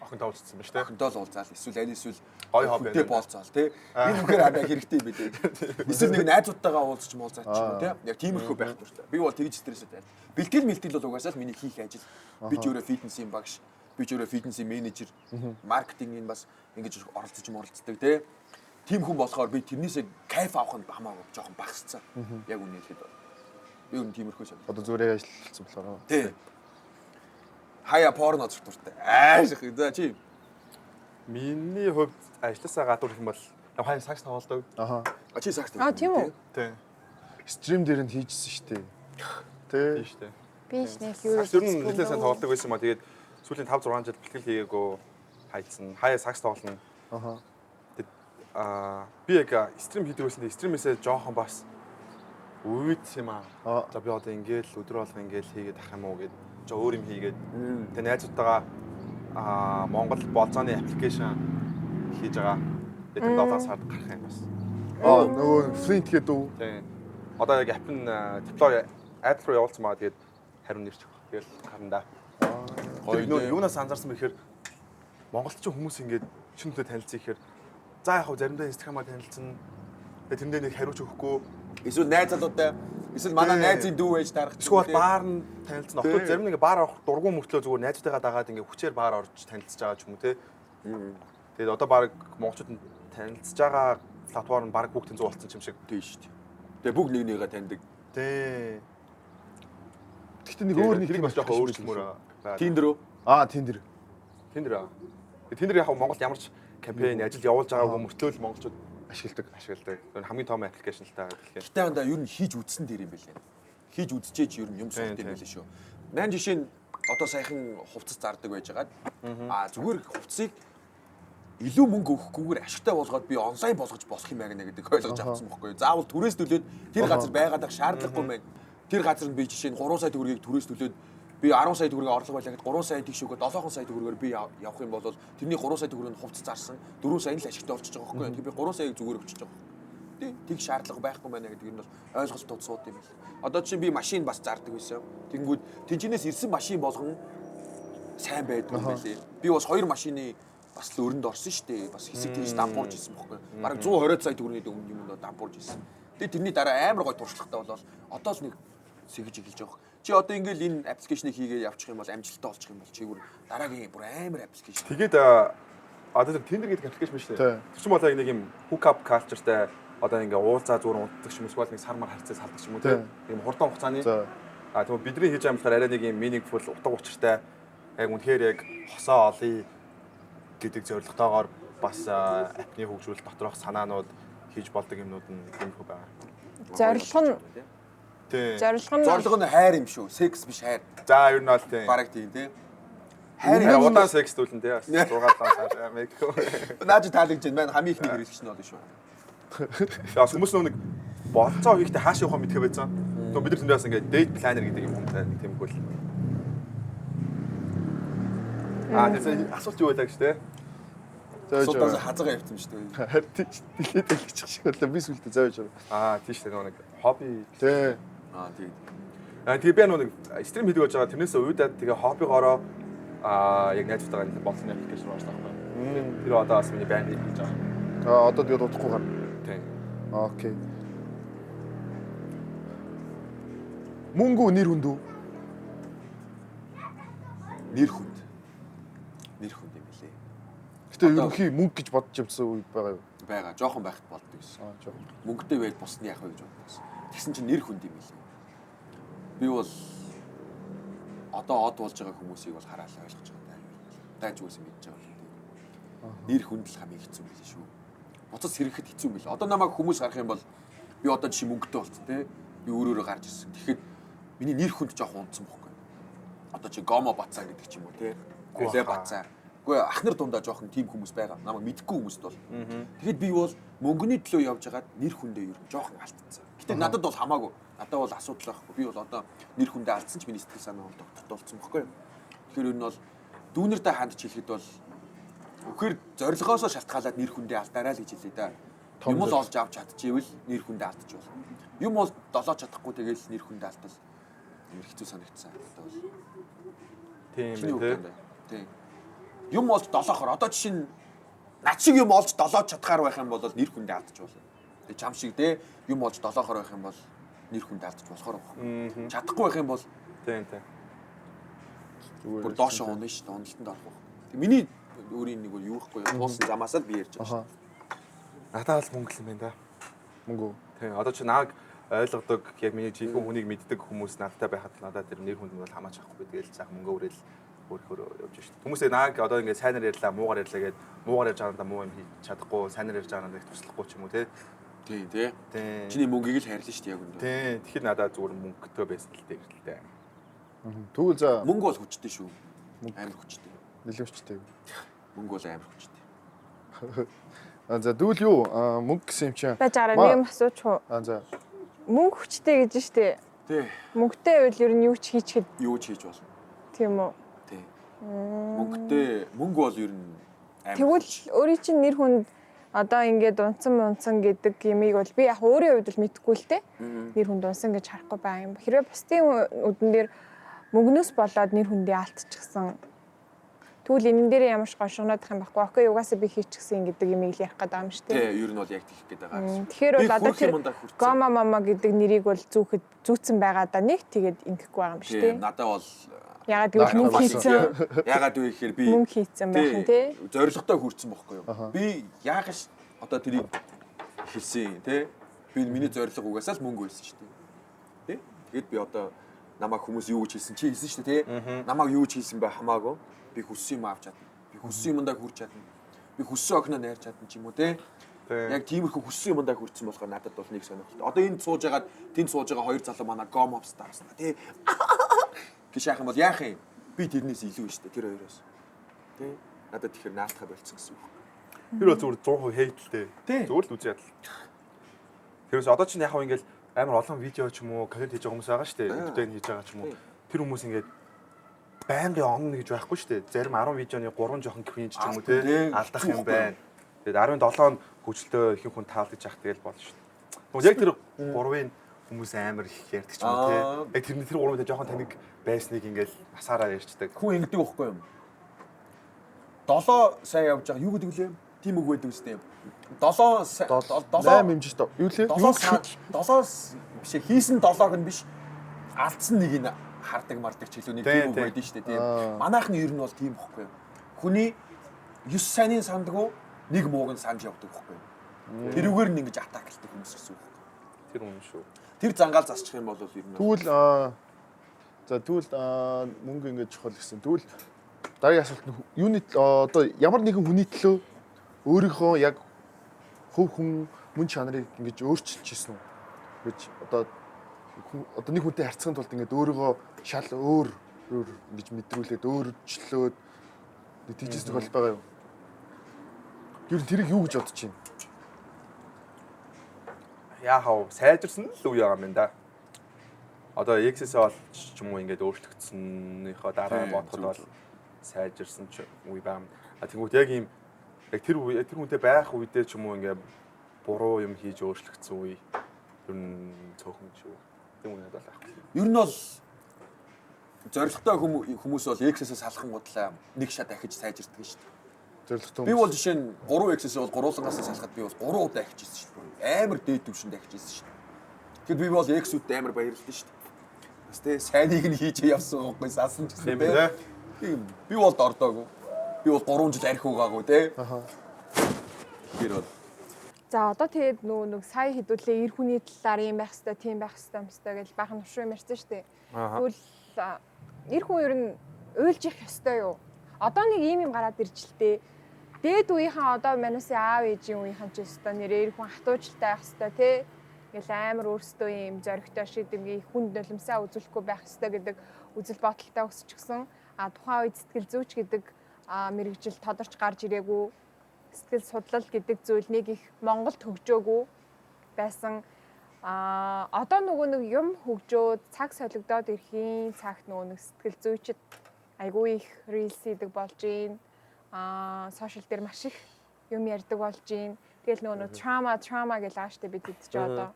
Охинтой уулзсан ба шүү дээ. охинтой л уулзаал эсвэл аль эсвэл Гоё хобби хүнтэй болцоол тий. Би нүхээр хадаа хэрэгтэй юм билээ. Эсвэл нэг найзуудтайгаа уулзч муулзаач юм уу тий. Яг тиймэрхүү байх дуртай. Би бол тэгж стресстэй байна. Бэлтгэл бол угаасаа л миний хийх ажил. Би ч өөрөө фитнесийн багш, би ч өөрөө фитнесийн менежер, маркетингийн бас ингэж оролцдог тий. Тим хүн болохоор би тэрнээсээ кайф авах нь хамаагүй жоохон багасцсан. Яг үнэ хэлэхэд бол. Би өөр тиймэрхүү шат. Одоо зүгээр ажилласан болохоор. Тий. Хаяа порно зүрх дуртай. Ааших. За чи. Миний хувьд ажилласаа гадуур их юм бол хаяа сакс тоглодог. Аха. Чи сакс. Тийм үү? Тийм. Стрим дээр нь хийжсэн шүү дээ. Тэ. Тийм шүү дээ. Би ч нэг юу. Сакс ер нь нэлээд сайн тоглодог байсан юм а тэгээд сүүлийн 5 6 жил бэлтгэл хийгээгүй хайцсан. Хаяа сакс тоглоно. Аха. Би яг стрим хийдэг байсан. Стримээсээ жоохон бас үйд юм аа. За би одоо ингээл өдөр болго ингээл хийгээд ах юм уу гэд өөр юм хийгээд тэгээ найзуудтайгаа Монгол болзооны аппликейшн хийж байгаа. Тэгээд 7 сард гарах юм бас. Нөгөө Flint гэдэг үү? Тийм. Одоо яг app нь deploy app руу явуулсан маа тэгээд хариу нэрч өгөх. Тэгэл гарна да. Гоё нөө юунаас анзаарсан бэ гэхээр монголчин хүмүүс ингээд шинэтэй танилцсан ихээр за яг заримдаа Instagram-аар танилцсан. Тэгээд тэрэндээ нэг хариуч өгөхгүй. Эсвэл найзалуудаа эсвэл манай найзын дүү ээж дарах. Эсвэл баар нь танилцсан. Октод зарим нэг баар авах дургуй мөртлөө зүгээр найзтайгаа дагаад ингээд хүчээр баар орж танилцж байгаа ч юм уу те. Тэгээд одоо баг монголчууд танилцж байгаа платформ нь баг бүгд тэнцүү болцсон юм шиг тийм шүү дээ. Тэгээ бүгд нэг нэгээ таньдаг. тий. Гэхдээ нэг өөр нэг хэрэг бас жоохон өөрчлөмөр байна. Tinder үү? Tinder. Tinder яг Монголд ямар ч кампайн ажил явуулж байгаагүй мөртлөө л монголчууд Ашигладаг. Тэр хамгийн том аппликейшн л таа гэхээр. Гэтэ андаа ер нь хийж үзсэн дээр юм байлээ. Хийж үзчихээч ер нь юм суулт юм байлээ шүү. Маань жишээ нь одоо саяхан хувцас зардаг байжгаад зүгээр хувцсыг илүү мөнгө өгөхгүйгээр ашигтай болгоод би онлайн болгож болох юм байна гэдэг ойлгож авсан байхгүй. Заавал түрээс төлөөд тэр газар байгаад ах шаардлагагүй байна. Тэр газар нь би жишээ нь 3 сая төгрөгийг түрээс төлөөд би 10 сая төгрөгийг орлого байлаа гэхэд 3 сая тийш өгөө 7 сая төгрөгөөр би явах юм бол тэрний 3 сая төгрөгийг хувцас зарсан 4 сая нь л ашигтай болчихж байгаа байхгүй. Тэгэхээр би 3 саяыг зүгээр өгчихөж байгаа. Тэг шаардлага байхгүй байна гэдэг юм бол ойлголтууд сууд юм байна. Одоо чинь би машин бас зардаг байсан. Тэнгүүд тэнцэнээс ирсэн машин болгон сайн байдаг юм байлээ. Би бас 2 машины бас л өрөнд орсон шүү дээ. Бас хэсэг тийш дампуурж исэн бохгүй. Бараг 120 сая төгрөгийн өмнө юм дампуурж исэн. Тэгээ тэрний дараа амар гой туршлагатай болол одоо л нэг сэгэж эхэлж байгаа. Чи одоо ингээл энэ аппликейшнийг хийгээд явчих юм бол амжилттай болчих юм бол чигээр дараагийн бүр амар аппликейшн. Тэгээд одоо Tinder гэдэг аппликейшн биш үү? Тэр чинь бол яг нэг юм hook up culture-тай одоо ингээ уулзаа зураг унтдаг юм эсвэл нэг сар мар харьцаа салдаг юм уу тийм хурдан хугацааны тэгвэл бидний хийж байгаа юм болохоор арай нэг юм meaningful утга учиртай яг үнэхээр яг хосоо олъё гэдэг зорилготойгоор бас апны хөгжүүлэлт доторх санаанууд хийж болдог юмнууд нь тиймэрхүү байгаа. Зорилго нь хайр юм шүү. Секс биш хайр. За ер нь бол тийм. Бараг тийм тийм. Хайр удаан секс дүүлэн тийм. 6 сар Мексик. Наач таалагдж байна. Хамгийн ихний хэрэглэгч нь бол шүү. Яа хүмүүс нэг болцоо хийхдээ хааш явах мэдхэ байсан. Тэгвэл бид нар тэндээс ингээд date planner гэдэг юм байна нэг тиймгүй л. Тэгэхээр асуулт юу байлаа гэж те. Суудаас хазгаа явсан шүү дээ. Харин тийшээ дэлгэж шиг болоо би сүлдө зааж байгаа. Тийм шүү дээ нэг хобби. Тий. Тийм. Тэгээ би нэг стрим хийдэг байж байгаа. Тэрнээс үүдээд тэгээ хоббигоороо яг найзтайгаа болсон аппликейшн орсон байхгүй. Тэр одоо бас миний банд хийж байгаа. Одоо тэгээд удахгүй гар. Тийм. Окей. Мөнгө нэр хүндүү. Нэр хүнд юм билээ. Гэтэ ерөнхий мөнгө гэж бодож явсан үе байгаа юу? Бага. Жохон байхад болдог гэсэн. Жохон. Мөнгөтэй байл бусны яах вэ гэж боддог гэсэн. Тэгсэн чинь нэр хүнд юм билээ. Би бол одоо од болж байгаа хүмүүсийг бол хараал ойлгож байгаа даа. Дайж үгүйсэн мэдж байгаа юм. Нэр хүнд л хамгийн хэцүү билээ шүү. Буцаж сэрэхэд хэцүү юм билээ. Одоо намайг хүмүүс харах юм бол би одоо жишээ мөнгөтэй болцсон тий. Би өөрөөрөө гарч ирсэн. Тэгэхэд миний нэр хүнд жоохон унтсан бохгүй. Одоо чи Гомо Бацаа гэдэг ч юм уу тий. Гэлээ Бацаа. Үгүй ахнар дундаа жоохон тим хүмүүс байгаа. Намайг мэдгүй хүмүүст бол. Тэгэхэд би бол мөнгөний төлөө явж байгаад нэр хүндээ ер нь жоохон алдсан. Гэтэ надад бол хамаагүй. Надад бол асуудал байхгүй. Би бол одоо нэр хүндээ алдсан ч миний сэтгэл санаа тогтолцсон бохгүй. Тэгэхээр ер нь бол дүүнэртэй хандж хэлэхэд бол үхээр зорилгоосоо шалтгаалаад нэр хүндээ алдаарай л гэж хэлээ да. Юм л олж авч чадчихвэл нэр хүндээ алдаж болно. Юм бол долоож чадахгүй тэгэл нэр хүндээ алдал амар хэцүү санагдсан. Одоо бол тийм үү. Тийм. Юм олж долоохоор одоо жишээ нь над шиг юм олж долоож чадхаар байх юм бол нэр хүндээ алдаж болно. Тэгээ чам шиг те юм олж долоохоор байх юм бол нэр хүндээ алдаж болохоор байна. Чадахгүй байх юм бол тийм. Бүр доошоо унаа шүү дээ. Уналтанд орох байх. Миний өөрийн нэг бол юу ихгүй туусан замаас л би ярьж байгаа шүү. Надад л мөнгө л юм байна да. Мөнгө. Тийм. Одоо чи нааг ойлгодог яг миний жинхэнэ хүнийг мэддэг хүмүүс надтай байхад надад тэр нэр хүнд нь бол хамаач авахгүй. Тэгэл цаах мөнгө өрөөл өөрөөр явж шít. Хүмүүсээ нааг одоо ингээд сайнаар ярьлаа, муугаар ярьлаа гэд муугаар ярьж байгаадаа муу юм хийж чадахгүй, сайнаар ярьж байгаадаа их туслахгүй ч юм уу те. Тийм тий. Чиний мөнгийг л хайрлаа шүү дээ яг үндэ. Тийм. Тэгэхээр надад зүгээр мөнгөтэй байсан л дээ гэрэлтэй. Тэгвэл за мөнгө бол хүчтэй шүү. Амар хүчтэй. нэлээд хүчтэй. Мөнгө бол амар хүчтэй. За дүүл юу мөнгө гэсэн юм чинь. Байж арай нэг юм асууч уу? За. Мөнгө хүчтэй гэж штэ. Тий. Мөнгөтэй байвал ер нь юу ч хийчихэд. Юу ч хийж болно. Тийм үү? Тий. Мөнгө бол ер нь амар. Тэгвэл өөрийн чинь нэр хүнд одоо ингээд унцсан гэдэг юмыг бол би яг өөрийн хувьд л мэдэхгүй л те. Нэр хүнд унсан гэж харахгүй байгаа юм. Хэрвээ бусдын үдэн дээр мөнгнөөс болоод нэр хүндээ алдчихсан. Тэгвэл энэ дээр ямар ч гоншигнодох юм байхгүй. Окей, угаасаа би хийчихсэн гэдэг юмыг л ярих гэдэг юм шүү дээ. Тий, ер нь бол яг тийх гэдэг байгаа. Тэгэхээр бол одоо тэр Гома мама гэдэг нэрийг бол зүүцэн байгаа да нэг тэгээд ингэхгүй байгаа юм шүү дээ. Надад бол ягаад гэвэл мөнгө хийцэн. Ягаад вэ гэхээр би мөнгө хийцэн байх нь тий. Зорилготой хүрсэн байхгүй юу? Би яагаш одоо тэрийг хэлсэн тий. Би миний зорилго угаасаа л мөнгө байсан шүү дээ. Тий? Тэгэд би одоо намайг хүмүүс юу гэж хэлсэн чи хэлсэн шүү дээ тий. Намайг юу гэж хэлсэн бай хамаагүй. Би хүссэн юм авч чадна. Би хүссэн юмдаа хүрч чадна. Би хүссэн огноо найрч чадна ч юм уу те. Яг тиймэрхүү хүссэн юмдаа хүрсэн болохоор надад бол нэг сонирхолтой. Одоо энд сууж байгаад тэнд сууж байгаа хоёр залуу манай гом австаа авснаа те. Гэж яах юм бол яах юм? Би тэрнээс илүү шүү дээ тэр хоёроос. Тэ? Надад тэгэхээр наалтахаа болцсон гэсэн үг. Тэр бол зүгээр 100% хейтэлтэй. Зүгээр л үзээ ядал. Тэрээс одоо ч яг ингээл амар олон видео ч юм уу контент хийж байгаа хүмүүс байгаа шүү дээ. Видео хийж байгаа ч юм уу. Тэр хүмүүс ингээд байнгын онно гэж байхгүй шүү дээ. Зарим 10 видеоны 3 жоохон кринж ч юм уу те алдах юм байна. Тэгээд 17 хөгжилтөө ихэнх хүн таалдж яах тэгэл болно шүү дээ. Яг тэр 3-ын хүмүүс амар их ярьдаг ч юм уу те. Яг тэрний тэр 3-ын жоохон таныг байсныг ингээл насаараа ярьцдаг. Хүн ингэдэг байхгүй юм. 7 сайн явж байгаа. Юу гэдэг лээ? Тим үг байдаг үстэй. 7 8 хэмжиж тоо. Юу лээ? 7 биш хийсэн 7-г нь биш. Алдсан нэг нь хардаг мардаг ч илүү нэг тийм үг байдаг шүү дээ тийм. Манайхны ер нь бол тийм бохгүй. Хүний 9 сайныг санддаг, нэг мууг нь санаж явдаг бохгүй. Тэрүүгээр нь ингэж атак хийдэг хүмүүс гэсэн үг. Тэр үнэн шүү. Тэр зангаал засчих юм бол ер нь. Тэгвэл мөнгө ингэж чухал гэсэн. Тэгвэл дараагийн асуулт нь юуны одоо ямар нэгэн хүний төлөө өөрийнхөө яг хөв хүн мөн чанарыг ингэж өөрчилж хийсэн үү гэж одоо нэг хүнтэй харьцахын тулд ингэж өөрийгөө шал өөр ингэж мэдрүүлээд өөрчлөөд тийчээс тохиол байгаа юу? Юу тэрийг юу гэж бодож байна? Яахав сайжирсан л үе байгаа юм да. Одоо X-с бол ч юм уу ингэж өөрчлөгдсөнийхөө дараа бодоход бол сайжирсан ч үе байна. Тэгвэл яг ийм яг тэр хүнтэй байх үедээ ч юм уу ингээ буруу юм хийж өөрчлөгдсөн үе ер нь цөөхөн шүү. Тийм үнэд бол ахгүй. Ер нь бол зоригтой хүмүүс бол X-с салхан гутлаа нэг шат дахиж сайжирдаг шүү дээ. Зоригтой. Би бол жишээ нь 3X-с бол гуруулангаас салахад би бол 3 удаа дахиж ирсэн шүү дээ. Амар дээд түвшин дахиж ирсэн шүү дээ. Тэгэд би бол X-үүд амар баярлалтай шүү дээ. Бас тэ сайныг нь хийж явсан байхгүй салсан ч гэсэн тэ. Тийм. Би бол дордоогүй. Би бол 3 жил архи угаагүй тэ. Тэр бол. За одоо тэгээд нэг сая хэдүүлээ эр хүний талаар юм байх хэвээр, тийм байх хэвээр гэж баахан төвшөө ярьсан шүү дээ. Тэгвэл эр хүн ер нь уйлж их ёстой юу? Одоо нэг юм гараад ирж л дээ. Дээд үеийнхэн одоо манайсын аав ээжийн үеийнхэн ч ёстой нэрээр эр хүн хатуужилтай байх хэвээр тий. Ингээл амар өөрсдөө юм зоригтой шийдэмгий хүнд нулимсаа үзүүлэхгүй байх хэвээр гэдэг үзэл бодолтой өсчихсөн. Тухайн үед сэтгэл зүйч гэдэг мэрэгжил тодорч гарч ирээгүй. Сэтгэл судлал гэдэг зүйл нэг их Монголд хөгжөөгүй байсан. Одоо нөгөө нэг юм хөгжөөд цаг солигдоод ирэхийн цагт нөгөө нэг сэтгэл зүйчд айгүй их рилс хийдэг болж байна. Сошиал дээр маш их юм ярьдаг болж байна. Тэгэл нөгөө трама гэж ааштай бид хэд ч одоо.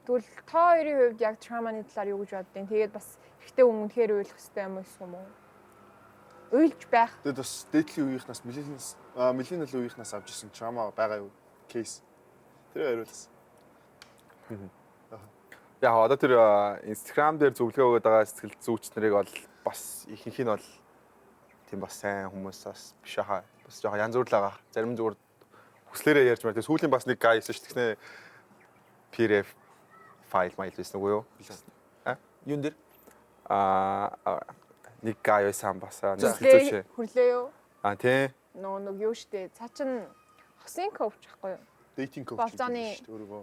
Тэгвэл та хоёрын хувьд яг траманы талаар юу гэж боддیں۔ Тэгээд бас ихтэй хүн үнэхээр уйлах хэрэгтэй юм уу? Уйлж байх. Тэгээд бас дээдлийн үеийнхнаас миллениал үеийнхнаас авч ирсэн трама байгаа юу? Кейс. Тэр хариулсан. Яг одоо тэр Instagram дээр зөвлөгөө өгöd байгаа сэтгэл зүйч нарыг бол бас ихэнх нь бол тийм бас сайн хүмүүс бас биш хаа. Бас жоохон янз бүр л байгаа. Зарим зүгээр хүслээрээ ярьж байна. Сүүлийн бас нэг гай байсан шүү дээ. PDF файл байсан уу юу? Юун дээр? Нэг гай байсан бас нэг зүйлээ. Хүрлээ юу? Тий. Нэг юу штэ. Цаа чин хосын коуч ахгүй юу? Дейтинг коуч болзооны өөрийгөө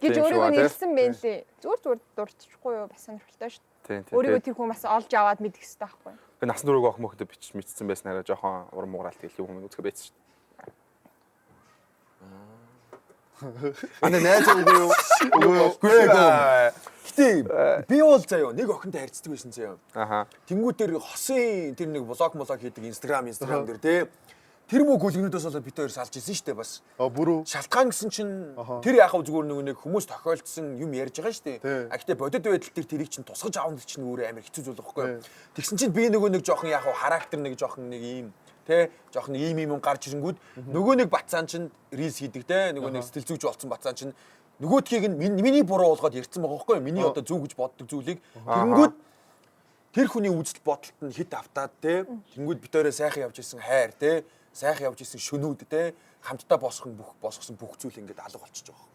гэж өөрийгөө нэрсэн байлээ. Зүгээр дурдчихгүй юу? Бас сонирхолтой шүү. Тий. Өөрийгөө тэр хүн бас олж аваад мэдэх хэрэгтэй байхгүй юу? Тэгээ насан туршиг авах мөхөд бичсэн байсан арай жоохон уран муугаалт илүү хүмүүс үзэх байсан шүү. найз үгүй юу? Гэтэ би бол заяа нэг охинтой харьцдаг байсан заяа. Аха. Тэнгүүд дээр хосын тэр нэг блог хийдэг Instagram дээр тий. Тэр мөг гүлгнүүдээс болоод бид хоёр салж исэн шүү дээ бас. Бүрүү. Шалтгаан гэсэн чинь тэр яхав зүгээр нэг хүмүүс тохиолдсон юм ярьж байгаа шүү дээ. Гэхдээ бодит байдал дээр тэрийг чинь тусгаж аавна чинь өөрөө амар хэцүү зүйл байхгүй юу? Тэгсэн чинь би нөгөө нэг жоохон яхав характер нэг жоохон нэг ийм тий жоохон ийм гарч ирэнгүүд нөгөө нэг бацаан чинь рилс хийдэг тий нөгөө нэг сэтгэл зүйч болсон бацаан чинь нөгөөдхийг нь миний буруу болгоод ярьсан байгаа байхгүй юу? Миний одоо зөв гэж боддог зүйлийг тэнгүүд тэр хүний үзэл бодолт нь хит автаад тий тэнгүүд битээрээ сайхан явж исэн хайр тий сайхан явж исэн шөнүүд те хамтдаа босгосон бүх зүйл ингээд алга болчихж байгаа.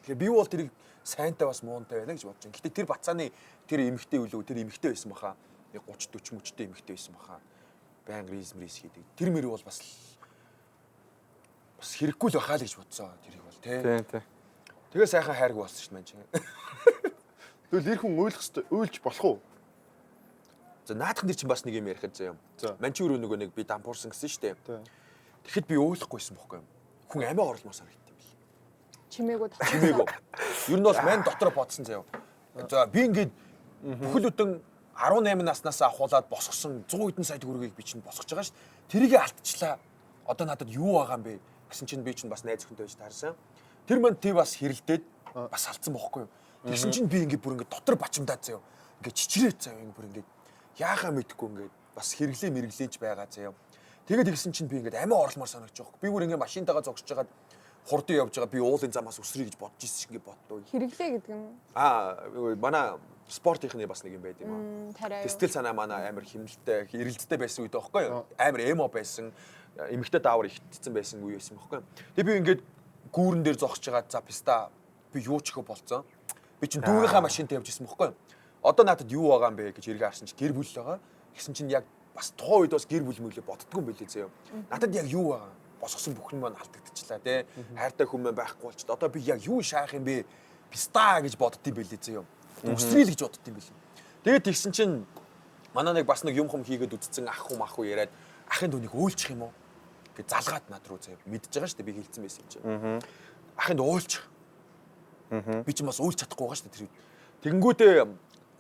Тэгэхээр би бол тэрийг сайнтай бас муунтай байна гэж бодож байна. Гэтэ тэр бацааны тэр эмэгтэй үлээ тэр эмэгтэй байсан баха. Нэг 30 40 мөчтэй эмэгтэй байсан баха. Баян рис хийдэг. Тэр мөр бол бас хэрэггүй л байхаа л гэж бодсоо тэрийг бол те. Тий. Тэгээ сайхан хайрг болсон шүү дээ маань чинь. Тэгвэл эр хүн уйлж болох уу? За наадхан дээр чинь бас нэг юм ярихад заяа. За. Манчуур нөгөө нэг би дампуурсан гэсэн шүү дээ. Тий. Тэгэхэд би уулахгүйсэн бохгүй юм. Хүн амиа орлмоор санагдсан юм бил. Чимээгөө Чимээгөө. Ер нь бол мань дотор бодсон заяа. За би ингээд бүхэл бүтэн 18 наснаас ахуулаад босгосон 100 хэдэн сая төгрөгийг би чинь босгож байгаа шүү дээ. Тэрийг алдчихлаа. Одоо надад юу байгаа юм бэ гэсэн чинь би чинь бас найз өхөнтэй байж таарсан. Тэр манд тий бас хэрэлдээд бас алдсан бохгүй юу. Тэгсэн чинь би ингээд бүр ингээд дотор бачимдаад заяа. Ингээд чичрээд заяа ингээд бүр ингээд яахаа мэдэхгүй ингээд бас хэрэглээ мэрглээж байгаа заяа. Тэгээд тэгсэн чинь би ингээд амиа орлмоор санагдаж байгаа. Би бүр ингээд машинтайгаа зогсож байгаад хурдан явж байгаа би уулын замаас өсрөе гэж бодож ирсэн шиг боддоо. Хэрэглээ гэдэг нь Манай спортынхны бас нэг юм байд юм аа. тариа. Тэстэл санаа манай амар хэмнэлттэй, эрэлттэй байсан үед байхгүй юу? Амар эмо байсан, эмэгтэй даавар ихтсэн байсан үе байсан байхгүй юу? Тэгээ би ингээд гүүрэн дээр зогсож байгаа за писта би юу ч ихэ болцсон. Би чинь дүүгийнхаа машинтай явж исэн байхгүй юу? Одоо надад юу байгаа юм бэ гэж эргээ харсан чи гэр бүл байгаа. Тэгсэн чинь яг бас тухайн үед бас гэр бүл мөлөө боддгоо юм билээ заяа. Надад яг юу байгаа? Босгосон бүхэн маань алдагдчихлаа те. Хайртай хүмүүс байхгүй болчиход одоо би яг юу шаах юм бэ? Писта гэж боддгийм билээ заяа. Өсрөл гэж боддгийм билээ. Тэгээд тэгсэн чинь манай нэг бас нэг юм хум хийгээд үтцсэн ах хуу яриад ахын дүүнийг өөлчих юм уу? Гэж залгаад над руу заяа мэдж байгаа шүү дээ би хэлсэн байсан юм чинь. Ахын дүү өөлчих. Би ч бас өөлч чадахгүй байгаа шүү дээ тэр үед. Тэгэнгүүтээ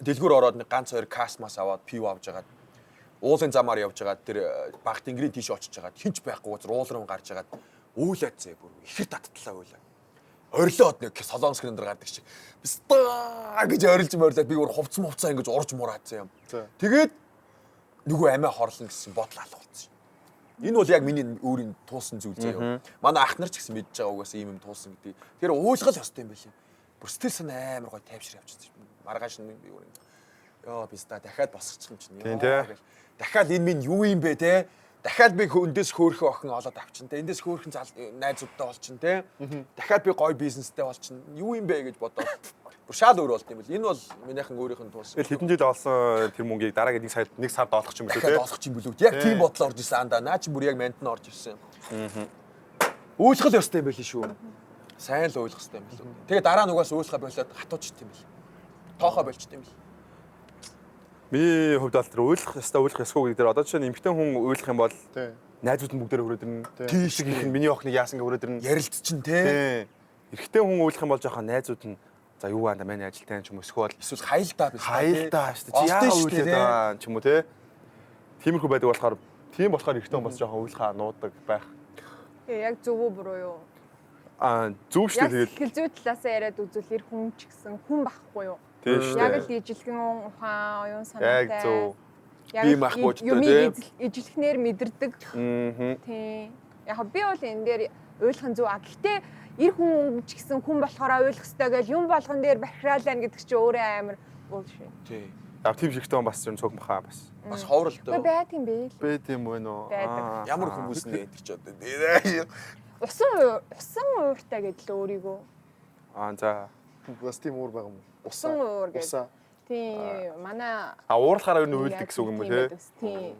дэлгүүр ороод нэг ганц хоёр касмас аваад пив авж агаад уулын замаар явж агаад тэр багт тэнгэрийн тийш очиж агаад хинч байхгүй газар уул руу гарч агаад өөлөөд зэ бүр ихэр таттлаа өөлөө. Орилоод нэг солон скрин дээр гардаг шиг. Биста гэж орилж морилоод би бүр хувцсан ингэж урж мураад зэ юм. Тэгээд нөгөө амиа хорлно гэсэн бодол алгуулсан. Энэ бол яг миний өөрийн туулсан зүйл заяа. Манай ах нар ч гэсэн мэдж байгаа угаасаа ийм юм туулсан гэдэг. Тэр уулгал ёстой юм байлээ. Бүр сэтгэл санаа амар гоё тайвшир явчихсан. Маргааш нь би өөр ёо биста дахиад босчих юм чинь. Дахиад энэ минь юу юм бэ те? Дахиад би өндөөс хөөрхөн охин олоод авчин те. Эндээс хөөрхөн найзуудтай болчин те. Дахиад би гоё бизнестэй болчин. Юу юм бэ гэж бодоод бүр шал өөр болт юм бэл. Энэ бол минийхэн өөрийнх нь туулсан. Тэгэл хэдэн жил олсон тэр мөнгийг дараагийн нэг сард олох юм билүү те. Олох юм билүү. Яг тийм бодол орж ирсэн андаа. Наа чи бүр яг манд нь орж ирсэн. Үйлчлэл ёстой юм байл шүү. Сайн л ойлгох ёстой юм билүү. Тэгээ дараа нь угаас үйлчлэх болоод хатуучт юм бэл. Тоохоо болчт юм бэл. Миний хувьд бол тэр ойлгох ёстой ойлгох ёсгүй гэдэг дээр одоо жишээ нь эмэгтэй хүн ойлгох юм бол найзууд нь бүгдээр өрөөд ирнэ. Тийш гэх нь миний охиныг яасан гэ өрөөд ирнэ. Ярилцчин те. Эрэгтэй хүн ойлгох юм бол жоохон найзууд нь за юу аанда манай ажилтай ч юм уу эсвэл эсвэл хайлтаа биш. Хайлтаа шүү дээ. Чи яа үйлээд байгаа ч юм уу те. Тиймэрхүү байдаг болохоор тийм болохоор эрэгтэй хүн бас жоохон ойлгохаа нуудаг байх. Яг зөв үү буруу юу? Зөв шүү дээ. Тэгэл зүй талаасаа яриад үзвэл эр хүн ч гэсэн хүн байхгүй юу? Тийм шүү дээ. Яг л ижилхэн ухаан оюун санаатай. Яг зөв. Би махгүй ч тийм. Ижилхнэр мэдэрдэг. Тийм. Яг би бол энэ дээр ойлгох зөв. Гэхдээ эр хүн ч гэсэн хүн болохоор ойлгох ёстой гэж юм болгон дээр бахираалаа гэдэг чинь өөрөө амар bullshit. Тийм. Яг тийм шигтэй хүн бас зөв цог баха бас. Бас ховролтой. Байт юм бэ? Бэ тийм үү нөө. Ямар хүмүүс нэ гэдэг ч одоо. Усан ууртай гэдэл өөрийгөө. За. Бас тийм уур байгаа юм. Усан уур гэдэг. Усаа. Тийм. Манай Уурлахаараа юу үйлдэг гэсэн үг юм уу те? Тийм.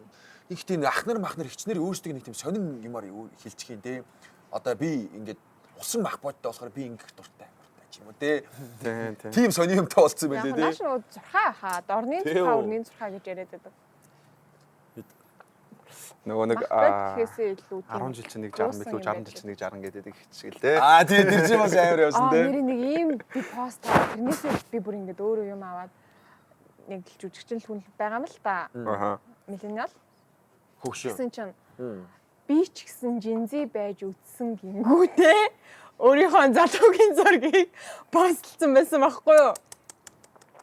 Их тийм ах нар мах нар хичнээн өөрсдөө нэг тийм сонин юмар хэлчих юм те. Одоо би ингээд усан мах бодтой болохоор би ингэх дуртай ч юм уу те. Тийм сони юмтай болцсон юм байна те. Нааш нь зурхаа хаа, дорны зурхаа, өрний зурхаа гэж яриад байдаг. Нөгөө нэг 10 жил чинь нэг 60 мэлүү 60 жил чинь нэг 60 гэдэг хичээл те. Тийм тэр чинь бас амар явсан те. Нэр нэг ийм би пост аваад тэрнээсээ би бүр ингээд өөрөө юм аваад нэг л жүжигчин хүн байгаа юм л та. Миллениал. Хөгшөө. Гэсэн чинь би ч гэсэн жинзи байж үтсэн гингүүтэй өөрийнхөө залуугийн зургийг постлсан байсан байхгүй юу?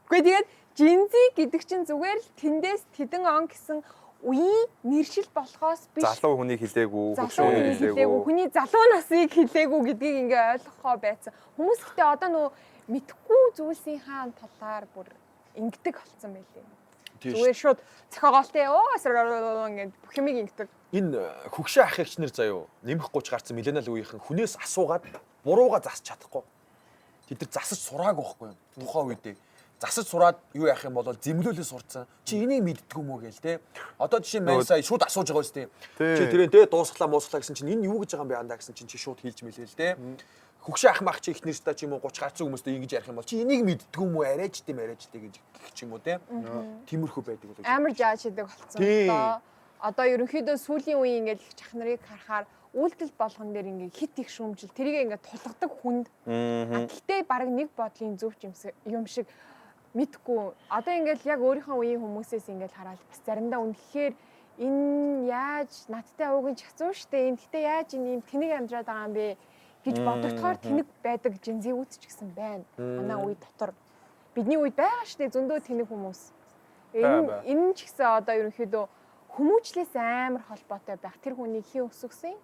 Гэхдээ тэгээд жинзи гэдэг чинь зүгээр л тэндээс тэдэн он гэсэн үеийн нэршил болохоос биш залуу хүнийг хилээгүй, хөгшөөнийг хилээгүй, хүний залуу насыг хилээгүй гэдгийг ингээ ойлгохоо байсан. Хүмүүс гэхдээ одоо нөгөө мэдхгүй зүйлсийн хаан талаар бүр ингэдэг болсон байлээ. Зүгээр шууд цохоголтой ингээд бүх юмыг ингэдэг. Энэ хөгшөө ах ягч нар заяо нэмэх 30 гарсан миллениал үеийнхэн хүнээс асуугаад бурууга засч чадахгүй. Тэд нар засаж сураагүй байхгүй юу? Тухайн үедээ засаж сураад юу яах юм бол зэмлүүлээ сурцсан. Чи энийг мэддэггүй мүү гээл те. Одоо жишээ нь сая шууд асууж байгаа үстэй. Чи тэрэн те дуусглаа муусглаа гэсэн чинь энэ юу гэж байгаа юм бэ андаа гэсэн чинь чи шууд хэлж мэлээ л те. хөгшин ах мах чи их нэрстэй ч юм уу 30 гарцсан хүмүүстэй ингэж ярих юм бол чи энийг мэддгүй юм уу арайч дээ гэж гэх ч юм уу те. Тиймэрхүү байдаг болов. Амар жааж хийдэг болсон. Одоо ерөнхийдөө сүүлийн үеийн ингээд их чах нарыг харахаар үйлдэл болгон дээр ингээд хит их шүүмжил тэрийг ингээд тулгадаг хүнд. Гэхдээ баг нэг бодлын зөв юм шиг мэдгүй. Одоо ингээд яг өөрийнхөө үеийн хүмүүсээс ингээд хараад бас заримдаа үнэхээр энэ яаж надтай уугийн чацуу штэ энэ гэтээ яаж энэ тэнэг амьдраад байгаа юм бэ гэж бодогдохоор тэнэг байдаг жинзүүд ч гэсэн байна. Манай үе дотор бидний үед байгаа штэ зөндөө тэнэг хүмүүс. Энэ ч гэсэн одоо ерөнхийдөө хүмүүжлээс амар холбоотой байх. Тэр хүний хин өсгсөн.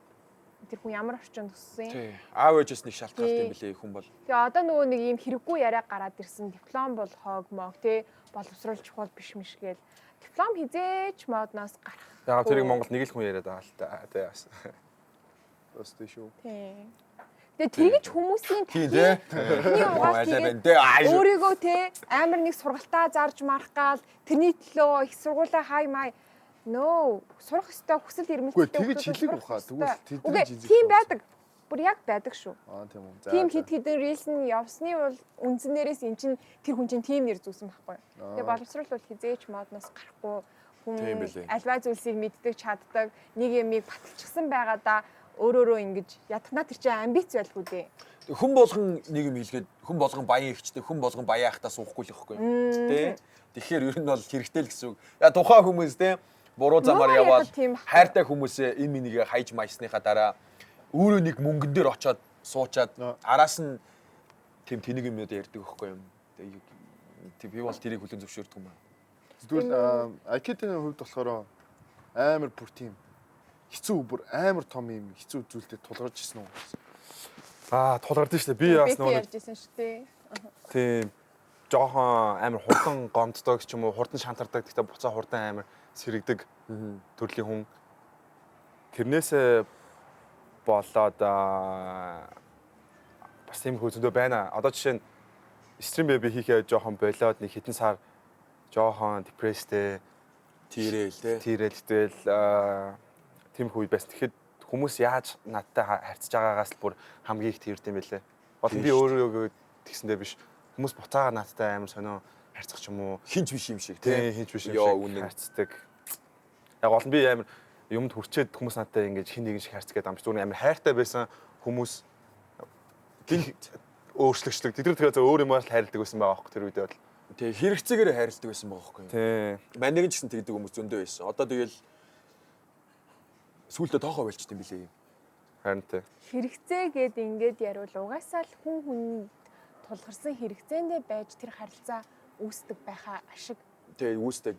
Тэр хүн ямар орчинд өссөн. Тий. Аав ээжээс нэг шалтгаалтай юм билээ хүн бол. Тэгээ одоо нөгөө нэг ийм хэрэггүй яриа гараад ирсэн диплом бол хоог моог тий боловсруулж чухал биш миш гээл диплом хизээч модноос гарах. Яг тэрийг Монгол нэг л хүн яриад байгаа л та. Тий бас. Өстэй шүү. Тий. Тэгээ тэгж хүмүүсийн Тий. угаас өөрийгөө тий амар нэг сургалтаа зарж марах гал тэрний төлөө их сургуулаа хай май нөө сурах ёстой хүсэл эрмэлзэлтэй тэгж хэлэг ухаа тэгвэл тэдний жижиг. Тийм байдаг. Бүр яг байдаг шүү. Тийм үү. Тийм хид хідэн рилс нь явсны бол үндснээрээс эн чин тэр хүн чин тийм нэр зүүсэн байхгүй. Тэгээ боловсрол бол хизээч модноос гарахгүй хүн альва зүйлсийг мэддэг чаддаг нэг юмыг баталчихсан байгаадаа өөрөөрөө ингэж ядахнаа тэр чинь амбиц байлгүй дээ. Хүн болгон нэг юм хэлгээд хүн болгон баян ихчтэй хүн болгон баян ахтаа суухгүй л ихгүй. Тэ. Тэгэхээр ер нь бол хэрэгтэй л гэсэн үг. Тухайн хүмүүс те буруу замаар яваад хайртай хүмүүсээ энэ минийгээ хайж маячсныхаа дараа өөрөө нэг мөнгөн дээр очиод суучаад араас нь тийм тэнэг юмнууд ярьдаг байхгүй юм. Тэгээ би бол тэрийг хүлэн зөвшөөрдөг юм аа. Тэгвэл Акидийн хувьд болохоор амар бүр тийм хэцүү бүр амар том юм хэцүү зүйлтэй тулгарч ирсэн үү? Тулгардсан шүү дээ. Би бас нөгөө ярьж ирсэн шүү дээ. Тийм жоохон амар хурдан гомддог ч юм уу, хурдан шантардаг. Гэхдээ буцаа хурдан амар сэрэгдэг төрлийн хүн. Тэрнээсээ болоод бас тийм хөөцөндөө байна. Одоо жишээ нь стрим бэби хийхээ жоохон болоод нэг хэдэн сар жоохон депресстэй тэрэлтэл тийм хүй байсан. Тэгэхэд хүмүүс яаж надтай харьцаж байгаагаас л бүр хамгийн их тэрд юм бэлээ. Бол би өөрөө тэгсэндээ биш. Хүмүүс буцаагаар надтай амар сонио харьцах ч юм уу. Хинч биш юм шиг тийм хинч биш юм шиг харьцдаг. Яг гол нь би амар юмд хүрчээд хүмүүс надтай ингэж хин нэгэн шиг харьцгээд амж зүгээр амар хайртай байсан хүмүүс өөрчлөгчдөг. Тэд тэр өөр юмар л хайрладаг байсан байгаа байхгүй тэр үедээ бол. Тэг хэрэгцээгээр хайрладаг байсан байгаа байхгүй. Тий. Манайг ч гэсэн тэгдэг хүмүүс зөндөө байсан. Одоо тэгэл сүүлдээ тоохоо болчт юм билээ. Харин тий. Хэрэгцээ гээд ингээд яривал угаасаа л хүн тулгарсан хэрэгцээндээ байж тэр харилцаа үүсдэг байхаа ашиг. Тэг үүсдэг.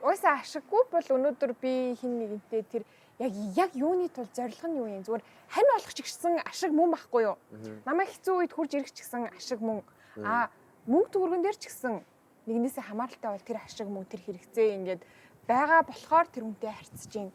Угаасаа ашиггүй бол өнөөдөр би хин нэгэнтэй тэр яг юуны тул зорилго нь юу юм зүгээр хань болох ч гэсэн ашиг мөн байхгүй юу? Намайг хэцүү үед хурж ирэх ч гэсэн ашиг мөн. Мөнгө төгрөгөн дээр ч гэсэн нэгнээсээ хамааралтай бол тэр ашиг мөн тэр хэрэгцээ ингээд байгаа болохоор тэр хүнтэй харьцаж байна.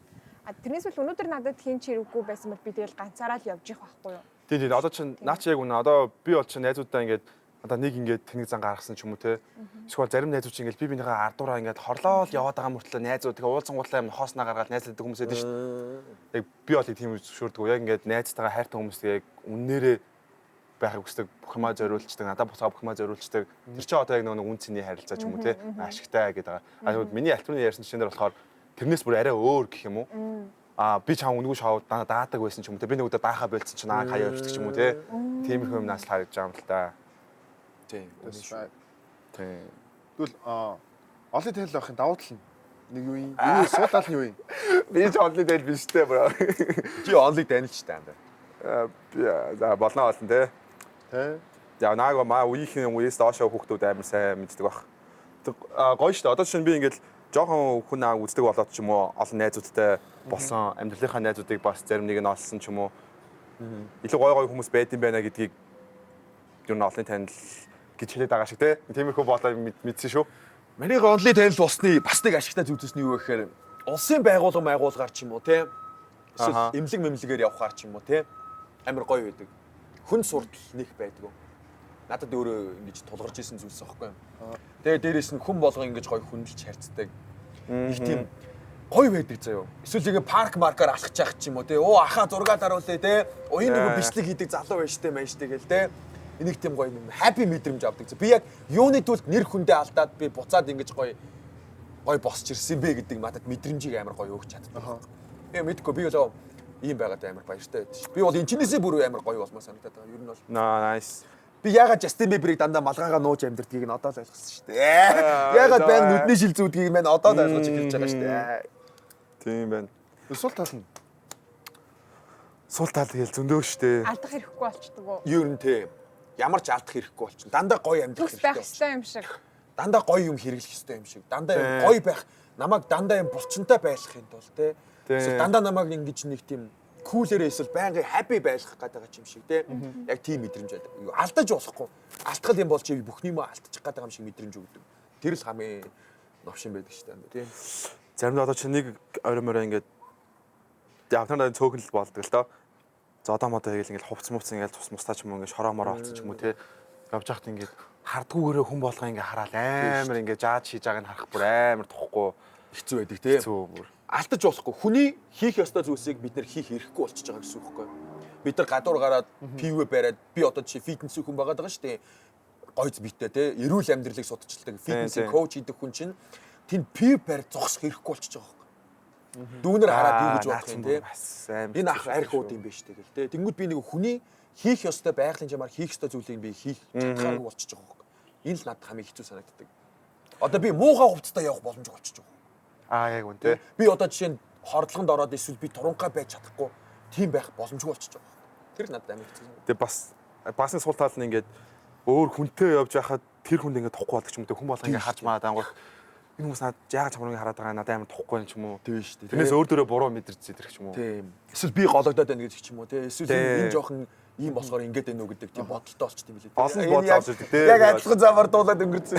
Тэрнээс бол өнөөдөр надад хин ч хэрэггүй байсан бол би тэгэл ганцаараа л явж их байхгүй юу? Тийм одоо чинь наа чи яг үнэ одоо би бол чинь найзуудаа ингээд одоо нэг ингээд тэнэг зан гаргасан ч юм уу те. Эсвэл зарим найзууд чинь ингээд би бинийхээ ардуураа ингээд хорлоо л яваад байгаа мөртлөө найзууд тэгээ уулзангуудлаа юм хооснаа гаргаад найзлдаг хүмүүс байдаг шүү дээ. Яг би бол тийм зөвшөөрдөг. Яг ингээд найзтайгаа хайртай хүмүүстэй яг үннээрээ байхыг хүсдэг, бүх юмаа зориулцдаг, надад буцаа бүх юмаа зориулцдаг. Тэр чинь одоо яг нэг үн цэний харилцаа ч юм уу те. Ашигтай гэдэг. Миний альтернатив ярьсан чинь дээр болохоор тэрнээс бүр арай өөр гэх юм уу? Би чам үнгүү шоуд даадаг байсан ч юм уу те. Би нэг удаа даахаа болцсон чинь хаяа явчихдаг ч юм уу те. Тиймэрхүү юмнаас л харагдаж байгаа юм л та. Тийм. Тийм. Тэгвэл олон танил авахын давуу тал нь нэг юу юм? Юу суудаал нь юу юм? Би ч онлын танил биш те бро. Чи онлыг танилч та юм байна. За болно болно те. Тэ. За нааг маа үеийнхэн үеэс доошоо хүүхдүүд амар сайн мэддэг баг. Гоё шүү дээ. Одоо чинь би ингээл жоохон хүн аа үздэг болоод ч юм уу олон найзуудтай болсон амьдралынхаа найзуудыг бас зарим нэг нь олсон ч юм уу. Илүү гоё гоё хүмүүс байд юм байна гэдгийг юу н олон танил гэж хэлээд байгаа шиг те. Тиймэрхүү болоо мэдсэн шүү. Манайх онлын танил болсны бас нэг ашигтай зүйлс нь юу вэ гэхээр улсын байгууллагаар ч юм уу те. Эсвэл эмнэлэг мэмлэгээр явахаар ч юм уу те. Амар гоё байдаг. Хүн суртал нэг байдаг. Надад өөрөө ингэж тулгарч исэн зүйлс аахгүй юм. Тэгээ дээрэс нь хүн болгоо ингэж гоё хүндэлж харьцдаг. Их тийм гоё байдаг заяа. Эсвэл ингээ парк маркаар алхаж явах ч юм уу те. Оо ахаа зураг даруулъя те. Уян нөгөө бичлэг хийдэг залуу байж тэ маш тэгэл те. Энийг тийм гоё юм happy мэдрэмж авдаг. Би яг юуны тулд нэр хүндээ алдаад би буцаад ингэж гоё босч ирсэн бэ гэдэг надад мэдрэмжийг амар гоё өгч чаддаг. Тэгээ мэдгүй би болоо ийм байгаад амар баяртай байдаг шүү. Би бол энэчнээсээ бүр амар гоё болмоо санагдаад байгаа. Ер нь бол Nice. би ягаад Justin Bieber-ыг дандаа малгайгаа нууж амьдэрдгийг нь одоо л ойлгосон шүү дээ. Ягаад баян нүдний шил зүүдгийг мань одоо л ойлгож эхэлж байгаа шүү дээ. Тийм байна. Сул тал нь. Сул тал гээл зөндөө штэ. Алдах хэрэггүй болчдөг уу? Ер нь тийм. Ямар ч алдах хэрэггүй болчихно. Дандаа гоё амьдрах Төс байх хэрэгтэй. ёстой юм шиг. Дандаа гоё юм хэрэглэх хэрэгтэй юм шиг. Дандаа гоё байх, намайг дандаа юм булчинтай байлгахын тулд те. Эсвэл дандаа намайг ингэж нэг тийм кулээрээ эсвэл байнгын happy байлгах гэдэг юм шиг те. Яг тийм мэдрэмж байдаг. Алдаж болохгүй. Алдтал юм бол чи бүхний мө алдчих гэдэг юм шиг мэдрэмж өгдөг. Тэр л хамгийн новшин байдаг шүү дээ тийм. Заримдаа одоо чи нэг ороймороо ингээд явтандаа цөөхөн л болдог л доо. За одоо модоо хийгээл ингээд хувц муц ингээд тус мустаа ч юм уу ингээд шороо мороо авцсан ч юм уу те. Явж хахад ингээд хардгүйгээрээ хүн болгоо ингээд хараал амар ингээд жаад хийж байгааг нь харах бүр амар тухгүй Хэцүү байдаг тийм. хэцүү бүр. Алдаж болохгүй. Хүний хийх ёстой зүйлсийг бид нэр хийх хэрэггүй болчихж байгаа гэсэн үг байхгүй юу? Бид нар гадуур гараад пив бариад би одоо чи фитнес хүн байгаад байгаа шүү дээ. Гойц битээ те. Эрүүл амьдралыг судалдаг фитнесийн коуч хийдэг хүн чинь тэнд пив барь зогсох хэрэггүй болчихж байгаа байхгүй юу? Дүүнэр хараад юу гэж бодох юм те. Энэ ах арх ууд юм биш тэгэл те. Тэнгүүд би нэг хүний хийх ёстой байгалийн жамаар хийх ёстой зүйлийг би хийх чадхааргүй болчихж байгаа байхгүй юу? Энэ л надад хамгийн хэцүү санагддаг. Одоо би муухай хувцастай явах боломжтой болчихж байгаа. Яг үнтэй. Би одоо жишээ нь хордлогонд ороод эсвэл би туранхай байж чадахгүй тийм байх боломжгүй болчихж байгаа. Тэр надад амар хэцүү. Тэгээ бас нэг сул тал нь ингээд өөр хүнтэй явж байхад тэр хүнд ингээд тухгүй болдог ч юм уу хүн болго ингээд харж маад ангууд энэ хүмүүс надад яагаад чамрыг хараад байгаа надад амар тухгүй юм ч юм уу. Тийм шүү дээ. Тэрнээс өөр дөрөө буруу мэдэрч идэх ч юм уу. Тийм. Эсвэл би гологдоод байна гэж ч юм уу те. Эсвэл энэ жоохон ийм болохоор ингэж байна уу гэдэг тийм бодолтой болчт юм билээ. Олон бодол авч ирдэг те. Яг адилхан замаар дуулаад өнгөрцөн.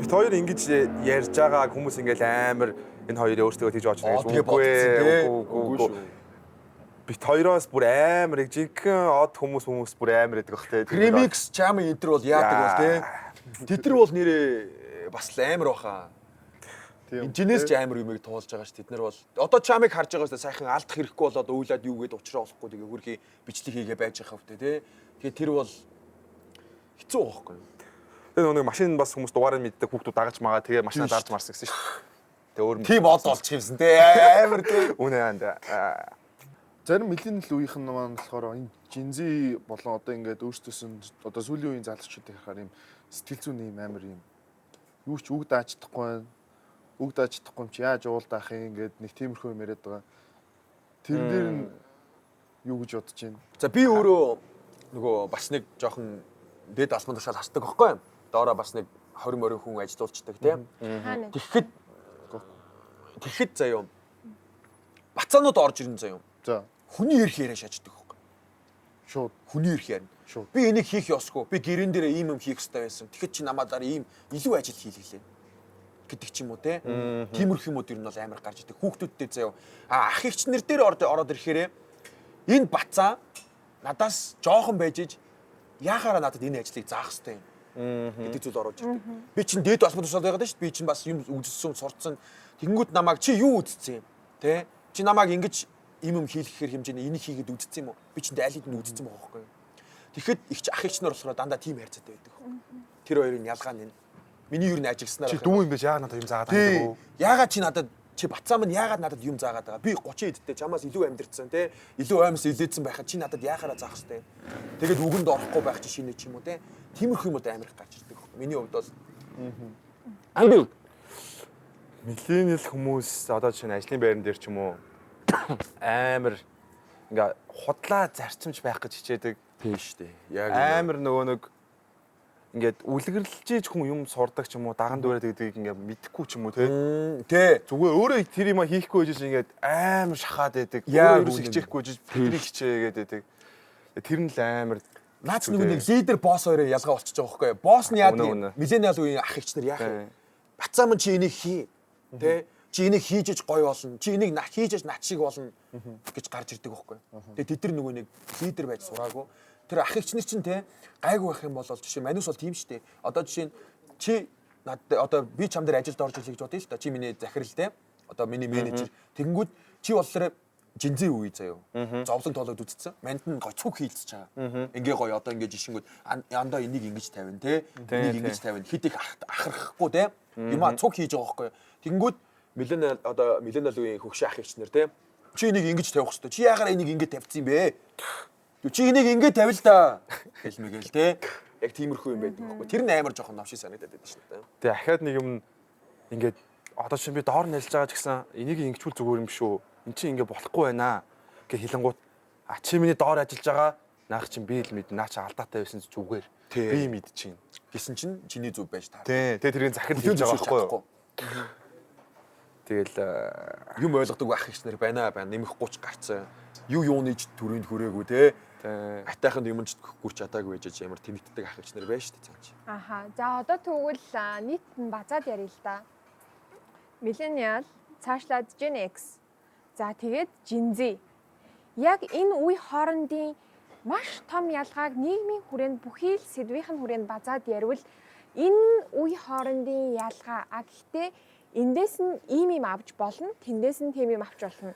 Бид хоёр ингэж ярьж байгаа хүмүүс ингээд амар энэ хоёрыг өөрсдөө тийж оож байгаа Тэгээ гэж үгүй бодсон ээ. Бит хоёроос бүр амар их жинхэнэ од хүмүүс бүр амар гэдэг бах те. Remix Jam энтер бол яадаг бол те. Тэдэр бол нэрээ бас л амар баха. Инженеерс ч амар юмыг туулж байгаа ш. Тэд нар бол одоо Jam-ыг харж байгаа ш. Сайхан алдах хэрэггүй болоод уйлаад юу гээд уучраа болохгүй тэгээ хөрхи бичлэг хийгээ байж байгаа хөвтэй те. Тэгээ тэр бол хэцүү байхгүй юу? Тэгээ нэг машин бас хүмүүс дугаарыг мэддэг хүүхдүүд дагаж магаа тэгээ машинаа дарж марсан гэсэн ш. Тэгээ өөр тийм од болчих юмсан те. Амар те. үнэ анд. Зарим millennial үеийнх нь маань болохоор энэ Gen Z болон одоо ингээд өөрсдөөс одоо сүүлийн үеийн залуучуудыг харахаар юм сэтгэл зүйн юм амар юм юу ч үг дааж чадахгүй байна. Үг дааж чадахгүй юм чи яаж уулдаах юм ингээд нэг тиймэрхүү юм яриад байгаа. Тэр дээр нь юу гэж бодож байна? За би өөрөө нөгөө бас нэг жоохон дэд албан тушаал харцдаг байхгүй юу? Доороо бас нэг 20 морин хүн ажилуулцдаг тийм. Тэгэхэд заяа бацаанууд орж ирэн заяа. За. Хүний эрх яриа шааждаг байхгүй. Шууд Хүний эрх ярина. Шууд. Би энийг хийх ёсгүй. Би гэрэн дээр ийм юм хийх ёстой байсан. Тэгэхэд чи намаадаар ийм илүү ажил хийлээ гэдэг ч юм уу те. Тиймэрхүү юмуд ер нь бол амар гарч идэг. Хүүхдүүдтэй заяа. Ах эгч нар дээр ороод ирэхээр энэ бацаа надаас жоохон байж иж яахаараа надад энэ ажлыг заах ёстой юм гэдэг зүйл орж ирдэг. Би чинь дээд бас тусаад байгаад шүү дээ. Би чинь бас юм үзсэн, сурцсан. Тэнгүүд намайг чи юу үзсэн юм? Тэ? Чи намайг ингэж юм хийлгэхээр хэмжээний энийг хийгээд үзсэн юм уу? Би чинь айлд нь үзсэн байгаа байхгүй юу? Тэгэхэд ах эгч нар болохоор дандаа тийм хайрцаатай байдаг. Тэр хоёрын ялгаа нь энэ. Миний юу н ажигласнаар чи дүү юм биш яагаад надад юм заагаад байгаа юм бэ? Яагаад чи надад чи бацаа минь яагаад надад юм заагаад байгаа? Би 30 эдтэй чамаас илүү амьдэрсэн те. Илүү оймс илээдсэн байхад чи надад яахаараа заах хэвтэй. Тэгээд үгэнд орохгүй байх чи шинэ ч юм уу те. Тиймэрхүү юмуд амар их гарч ирдэг. Миний хувьд бол ангил Millennial хүмүүс одоо жишээ нь ажлын байран дээр ч юм уу амар ингээ худлаа зарчимж байх гэж хичээдэг. тийм шүү дээ. Яг Амар нөгөө нэг ингээд үлгэрлжиж хүн юм сурдаг ч юм уу даган дүүрээд гэдгийг ингээ мэдэхгүй ч юм уу тий. зүгээр өөрөө тэр юм хийхгүй гэж ингээд амар шахаад байдаг. Яг Өөрөө ерөөс хичээхгүй гэж бидний хичээгээд байдаг. Тэр нь л амар Наач нэг лидер босс хоёроо ялгаа болчихж байгаа байхгүй юу? Босс нь яа Үнэ. миллениал үеийн ах эгч нар яах вэ? Бацаа мань чи энийг хий. Тэ? Чи энийг хийж иж гоё болно. Чи энийг хийж иж нат шиг болно гэж гарч ирдэг байхгүй юу? Тэгээ тэд нар нөгөө нэг лидер байж сураагүй. Тэр ах эгч нар чинь те гайгүй байх юм бол жишээ манус бол тийм шүү дээ. Одоо жишээ нь чи над одоо би чам дээр ажилд орж ирлээ гэж бодъё л та. Чи миний захирал те. Одоо миний менежер. Тэгэнгүүт чи болохоор жинзээ үе заяа. Зовлон тоолоод үзсэн. Манд нь гоцхог хийлцэж байгаа. Ингээ гоё одоо ингээ жишэнгүүд яндаа энийг ингэж тавина те. Энийг ингэж тавина. Хит их ахарахгүй те. Юма цуг хийж байгаа байхгүй. Тэгэнгүүт миллениал үеийн хөгшин ах ихчнэр те. Чи энийг ингэж тавих хэрэгтэй. Чи яагаад энийг ингэ тавьсан юм бэ? Чи энийг ингэ тавил да. Хэлмэгээл те. Яг тиймэрхүү юм байдаг байхгүй. Тэр нь амар жоохон навшиг санагдаад байдаг шүү дээ. Тэгээ ахаад нэг юм ингээд одоо чинь би доор нэлж байгаа ч гэсэн энийг ингэчүүл зүгээр юм шүү. Эн чинь ингэ болохгүй байна гэж хэлэнгуут чи миний доор ажиллаж байгаа наах чинь би л мэд наа чи алдаатай байсан зүгээр би мэд чинь гэсэн чинь чиний зүв байж таа. Тэгээ тэрийг захирал хийж байгаа байхгүй юу. Тэгэл юм ойлгодог ах ихснэр байна нэмэх 30 гарцсан. Юуны ч төрөнд хүрээгүй те. Атайханд юм ч гүрч чадаагүй байж ямар тэнэгтдэг ах ихснэр байж шүү дээ цааш. Аха. За одоо тэгвэл нийт нь базаад ярил л да. Millennial, цаашлаад Gen X. За тэгээд Gen Z. Яг энэ үе хоорондын маш том ялгааг нийгмийн хүрээнд бүхий л сэдвийнх нь хүрээнд базаад ярил энэ үе хоорондын ялгаа гэхдээ эндээс нь ийм авч болно, тэндээс нь тийм юм авч болно.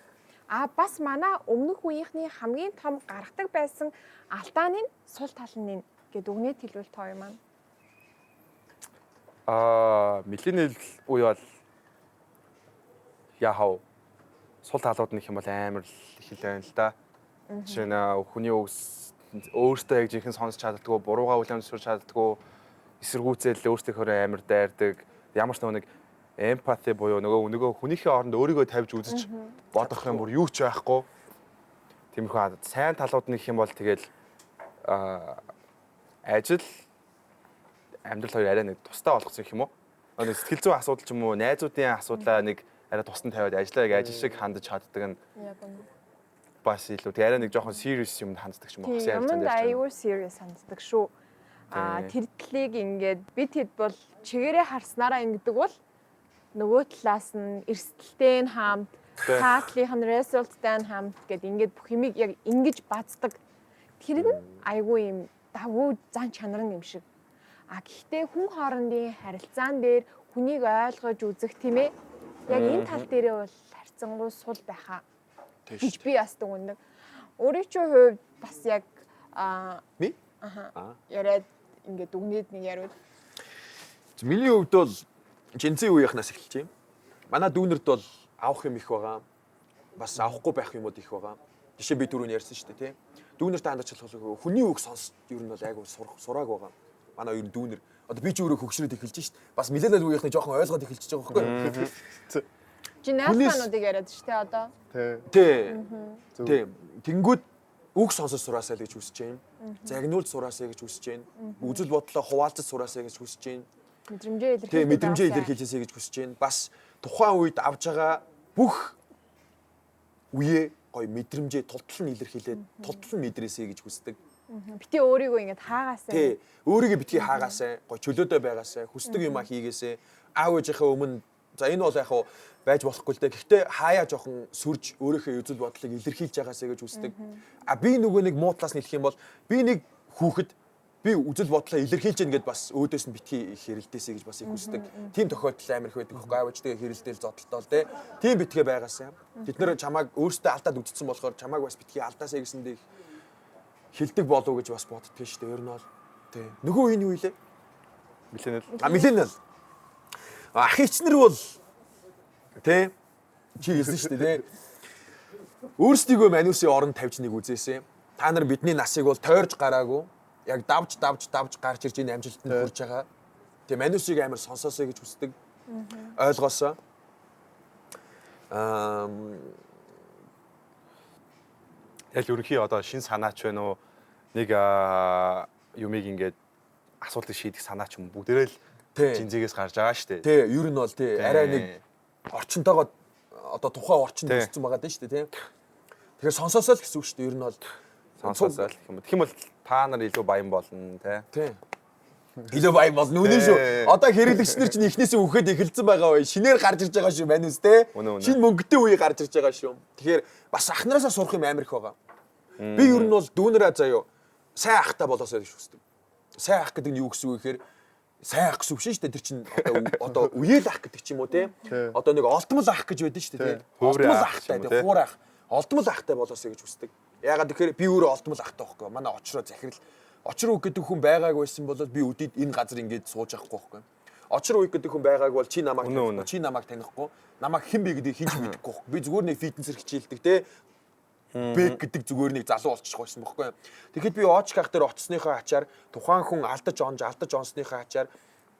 Бас манай өмнөх үеийнхний хамгийн том гаргадаг байсан алдааны нь сул тал нь гэд үгнэт хэлвэл тоо юм аа. Millennial үе бол яхав сул талууд нь их юм бол амар их л байна л да. Жишээ нь хүний үгс өөртөө яг жинхэнэ сонсч чаддаггүй, буруугаа үлэмжлүүлж чаддаггүй, эсэргүүцэл өөртөөхөө амар дайрдаг. Ямар ч нэг эмпати буюу нөгөө хүнийхээ оронд өөрийгөө тавьж үзэж бодох юм бүр юу ч байхгүй. Тиймэрхүү сайн талууд нь их юм бол тэгэл ажил амьдрал хоёр арай нэг тустай болгосон юм уу? Сэтгэл зүйн асуудал ч юм уу, найзуудын асуудлаа нэг арай тусдан тавиад ажиллаа яг ажил шиг хандаж чаддаг нь бас илүү тэг арай нэг жоохон serious юм ханддаг ч юм уу. Юмд аюул serious ханддаг шүү. Тэр талыг ингээд бид хэд бол чигээрээ харснараа ингэдэг бол нөгөө талаас нь эрсдэлтэй нь хамт, таатлынх нь resultтэй нь хамт гэд ингээд бүх юмыг яг ингэж баздаг. Тэр нь аюул юм давуу зан чанар юм шиг. Гэхдээ хүн хоорондын харилцаан дээр хүнийг ойлгож үзэх тийм ээ. Яг энэ тал дээрээ бол харьцангуй сул байхаа гэж би бас дүгнэдэг. Өөрийн чинь хувьд бас яг ми яриад ингээд дүгнээд нэг яриуд. Миний хувьд бол Gen Z үеийнхнаас эхэлж юм. Манай дүүнерд бол авах юм их байгаа. Бас авахгүй байх юмуд их байгаа. Жишээ би түрүүн ярьсан шүү дээ тий. Дүүнерт хандаж болох хүний үг сонсч ер нь бол айгу сурааг байгаа. Манай ер нь дүүнер одоо би ч өөрөө хөгшрөөд эхэлж шít. Бас millennial үеийнхний жоохон ойлгоод эхэлж байгаа байхгүй. Генерашнуудыг яриад шүү дээ одоо. Тий. Тэнгүүд үг сонсож сураасаа л гэж хүсэж байна. Загнуулж сураасаа гэж хүсэж байна. Үзэл бодлоо хуваалцаж сураасаа гэж хүсэж байна. Мэдрэмжээ илэрхийлээсэй гэж хүсэж байна. Бас тухайн үед авж байгаа бүх үе гоё мэдрэмжээ тултал нь илэрхийлээд тултал нь мэдрээсэй гэж хүсдэг. Бити өөрийгөө ингэж хаагаасаа. Тий. Өөрийгөө битгий хаагаасаа, гоё чөлөөтэй байгаасаа, хүсдэг юмаа хийгээсэй. Аав ээжийнхээ өмнө за энэ бол яг хаа байж болохгүй л дээ. Гэхдээ хаяа жоохон сүрж өөрийнхөө үзэл бодлыг илэрхийлж байгаасаа гэж хүсдэг. Би нөгөө нэг муу талаас нь хэлэх юм бол би нэг хүүхэд би үзэл бодлоо илэрхийлж гэнэ гэд бас өөдөөс нь битгий их хэрэлдээсэй гэж бас их хүсдэг. Тим тохиолдол амар их байдаг хөхгүй аав ээжтэйгээ хэрэлдээл зодтолтой л дээ. Тим битгээ байгаасаа. Бид нэр чамааг өөртөө алдаад үдцсэн болохоор чамааг бас битгий алдаасаа гэсэндээ хилдэг болов гэж бас боддгоо шүү дээ. Ер нь бол тий. Нөгөө үеийн юу илээ? Millennial. Ах ичнэр бол тий чи хэлсэн шүү дээ тий. Өөрсдийгөө манусын оронд тавьж нэг үзээсэй. Та нар бидний насыг бол тойрж гараагүй. Яг давж гарч ирж энэ амжилтанд хүрж байгаа. Тэгээ манусыг амар сонсоосэй гэж хүсдэг. Ойлгоосоо. Яг ерөнхий одоо шин санаач байна уу? Нэг юмыг ингээд асуудлыг шийдэх санаач юм бүгдээрээ л жинзэгээс гарч байгаа шүү дээ. Тий, ер нь бол тий арай нэг орчинтойгоо одоо тухайн орчинд үүссэн байгаа дээ шүү дээ тий. Тэгэхээр сонсоосоо л гэсэн үг шүү дээ. Ер нь бол сонсоосоо л гэх юм бол та нар илүү баян болно тий. Илүү баян болно үнэн шүү. Одоо хэрэглэгчнэр чинь эхнээсээ үхэхэд эхэлсэн байгаа бай. Шинээр гарч ирж байгаа шүү манус тий. Шинэ мөнгөтэй үе гарч ирж байгаа шүү. Тэгэхээр бас ахнараасаа сурах юм амар их байгаа. Би ер нь бол дүүнэрээ заяа сайн ахтай болоосоо гэж хүсдэг. Сайн ах гэдэг нь юу гэсэн үг гэхээр сайн ах гэсэн үг шүү дээ. Тэр чинь одоо үеэл ах гэдэг ч юм уу те. Одоо нэг олдмол ах гэж байдаг шүү дээ те. Олдмол ахтай те хуур ах. Олдмол ахтай болоосэй гэж хүсдэг. Ягаад тэгэхээр би өөрөө олдмол ахтай байхгүй. Манай очроо захирал очир үг гэдэг хүн байгаагүй байсан бол би өдөрт энэ газар ингээд сууж авахгүй байхгүй. Очир үг гэдэг хүн байгаагүй бол чи намайг танихгүй. Намайг хэн бэ гэдгийг хинч мэдэхгүй байхгүй. Би зүгээр нэг фитнесээр хичээлдэг те. Бэг гэдэг зүгээр нэг залуу болчих байсан байхгүй. Тэгэхэд би ооч гах дээр очсныхоо ачаар тухайн хүн алдаж онсныхоо ачаар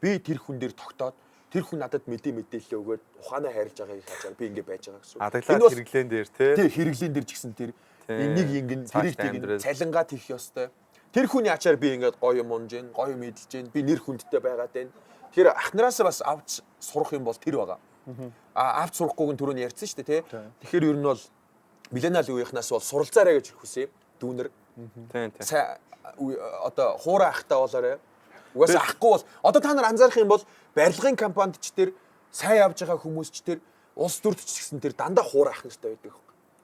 би тэр хүн дээр тогтоод тэр хүн надад мэдээлэл өгөөд ухаанаа хайрлаж байгааг хачаар би ингэ байж байгаа гэсэн. Адаглаад хэрэглэн дээр тий хэрэглэн дээр ч гэсэн тэр энийг ингэн тэрийг тийм цалингаа тийх ёстой. Тэр хүний ачаар би ингээд гоё юм унж гин, гоё мэдэлж гин, би нэр хүндтэй байгаад байна. Тэр ахнараасаа бас авч сурах юм бол тэр байгаа. Авч сурахгүйг нь түрүүн ярьсан шүү дээ тий. Тэгэхээр ер нь бол миллениал үеийнхнаас бол суралцаарай гэж хүсэе. Дүүнер. Тийм. Одоо хуурай ахтай болоорой. Угаасаа ахгүй бол одоо та нар анзаарах юм бол барилгын компанид ч тэр сайн явж байгаа хүмүүс ч тэр улс төрч гэсэн тэр дандаа хуурай ах хэрэгтэй байдаг.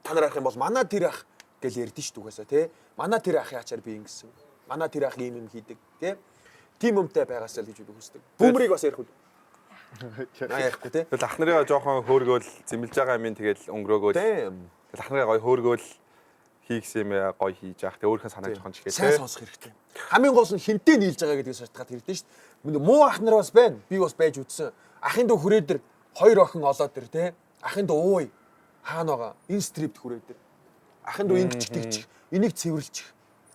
Та нар арах юм бол манай тэр ах гэж ярьдэн шүү дээ угаасаа тий. Манай тэр ахын ачаар би ингэсэн. Манай тэр ах ийм юм хийдэг тий. Тим өмтэй байгаасаа л гэж би хүсдэг. Бүүмрийг бас ярих үү? Яахгүй тий. Тэгэл ах нарыгаа жоохон хөөргөөл зэмлж байгаа юм тэгэл өнгөрөөгөөл. Тэгэл ах нарыгаа гоё хөөргөөл хийгсэн юм гоё хийж яах. Тэг өөрийнхөө санааг жоохон чихээ тий. Сайн сонсох хэрэгтэй. Хамгийн гол нь хинтээ нийлж байгаа гэдгийг шалтгаалт хэрэгтэй шүү дээ. Муу ах нар бас байна. Би бас байж үтсэн. Ахын дөө хүрээдэр 2 охин олоод тэр тий. Ахын дөө ууй хаана байгаа? Энэ стрипт хүрээдэр. Ахын дөө ингэж тэгчих. Энийг цэвэрлчих.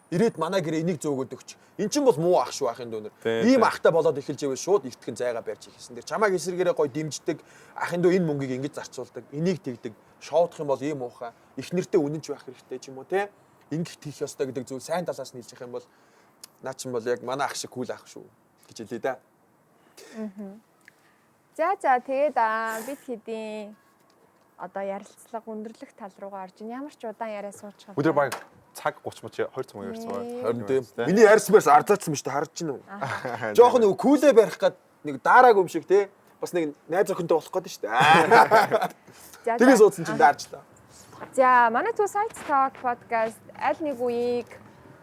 Ирээд манай гэрээ энийг зөөгөөд өгч. Эн чинь бол муу ах шүү ахын дөө нэр. Ийм ахтай болоод эхэлж байвал шууд ихтгэн зайгаа барьж ихсэн. Тэр чамайг эсрэгээрээ гоё дэмждэг. Ахын дөө энэ мөнгийг ингэж зарцуулдаг. Энийг тэгдэг. Шоудах юм бол ийм уухай. Их нэртэй үнэнч байх хэрэгтэй ч юм уу тий. Ингэх тийх ёстой гэдэг зүйл сайн талаас нь хэлж явах юм бол наа чинь бол яг манай ах шиг кул ах шүү гэж хэлээ да. За тэгээд бид хэдийн одоо ярилцлага өндөрлөх тал руугаа орж ин ямар ч удаан яриа суучих. Өдөр баг цаг 30 мөч 2 цаг ярьсан байна. Харин тийм. Миний ярьсмаас арзаацсан мэт харж байна уу? Жохон нөгөө кулээ барих гээд нэг daarаагүй юм шиг тий. Бас нэг найз охинтой болох гээд шүү дээ. Тэгээ суудсан чинь даарчлаа. За манай Two Sides Talk podcast аль нэг үеийг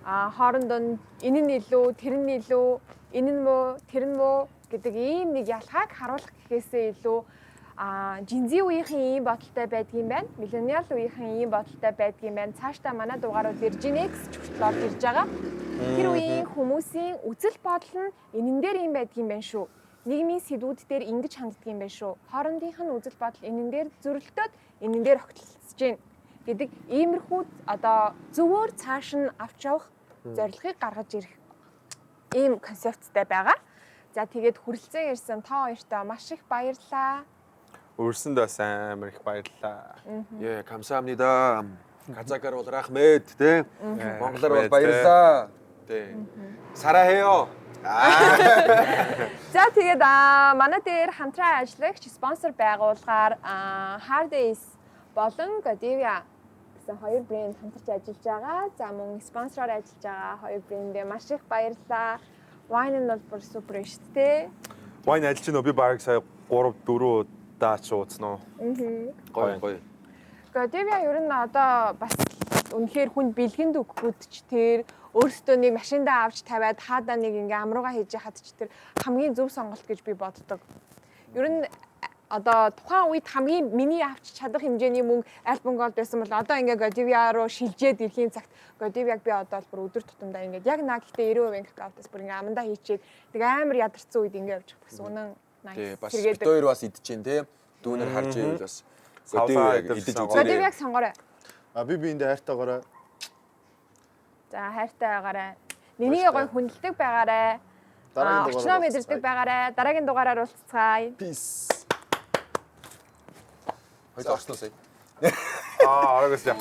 хоорондоо энэ нь илүү, тэр нь илүү, энэ нь муу, тэр нь муу гэдэг ийм нэг ялгааг харуулах гэхээсээ илүү Gen-Z үеийнхэн ийм бодолтой байдгийм байна. Millennial үеийнхэн ийм бодолтой байдгийм байна. Цаашдаа манай дугаарууд Gen X ч хүртэл орж ирж байгаа. Тэр үеийн хүмүүсийн үзэл бодол нь энэн дээр ийм байдгийм байна шүү. Нийгмийн сэдвүүд дээр ингэж ханддаг юм байна шүү. Хоорондынх нь үзэл бодол энэн дээр зөрөлтөөд энэн дээр огтлцож байна гэдэг иймэрхүү одоо зөвөр цааш нь авч явах зорилгыг гаргаж ирэх ийм концепттэй байгаа. За тэгээд хүрэлцэн ирсэн та хоёртаа маш их баярлалаа. Өрсөндөө амар их баярлалаа. Яа, 감사합니다. 가자가로 올라ахмед тий. Монголоор бол баярлалаа. Тий. 사랑해요. За тэгээд манай дээр хамтран ажиллагч спонсор байгуулгаар Hard Days болон Godivia гэсэн хоёр брэнд хамтарч ажиллаж байгаа. За мөн спонсороор ажиллаж байгаа хоёр брэндээ маш их баярлалаа. Wine нь бол бүр супер шүү дээ. Wine ажиллаж нөө би баг сая 3-4 удаа ч ууцсан уу. Гоё. Godivia ер нь одоо бас үнэхээр хүнд бэлгэнд өгөхөд ч тэр өөртөө нэг машиндаа авч тавиад хаадаа нэг ингээм амруугаа хийж хад ч тэр хамгийн зөв сонголт гэж би боддог. Ер нь одоо тухайн үед хамгийн миний авч чадах хэмжээний мөнгө альбомгол байсан бол одоо ингээ Godivia руу шилжээд ирэхийн цагт Godivia-г би одоо бүр өдөр тутамдаа ингээ яг наа гэхдээ 90% какаотоос бүр ингээ амандаа хийчихэд тэг амар ядарсан үед ингээ явж бас үнэн тий бас бид хоёр бас идчихээн тий дүүнэр харж ивэл бас Godivia идэж үзээ. Godivia-г сонгорой. Би биэндээ хайртайгаараа. За хайртай байгаарай. Нэнийг гоё хүндэлдэг байгаарай. Очноо мэдэрдэг байгаарай. Дараагийн дугаараар уулзцгаая. Peace. Heute auch noch sehen. Аргас яа.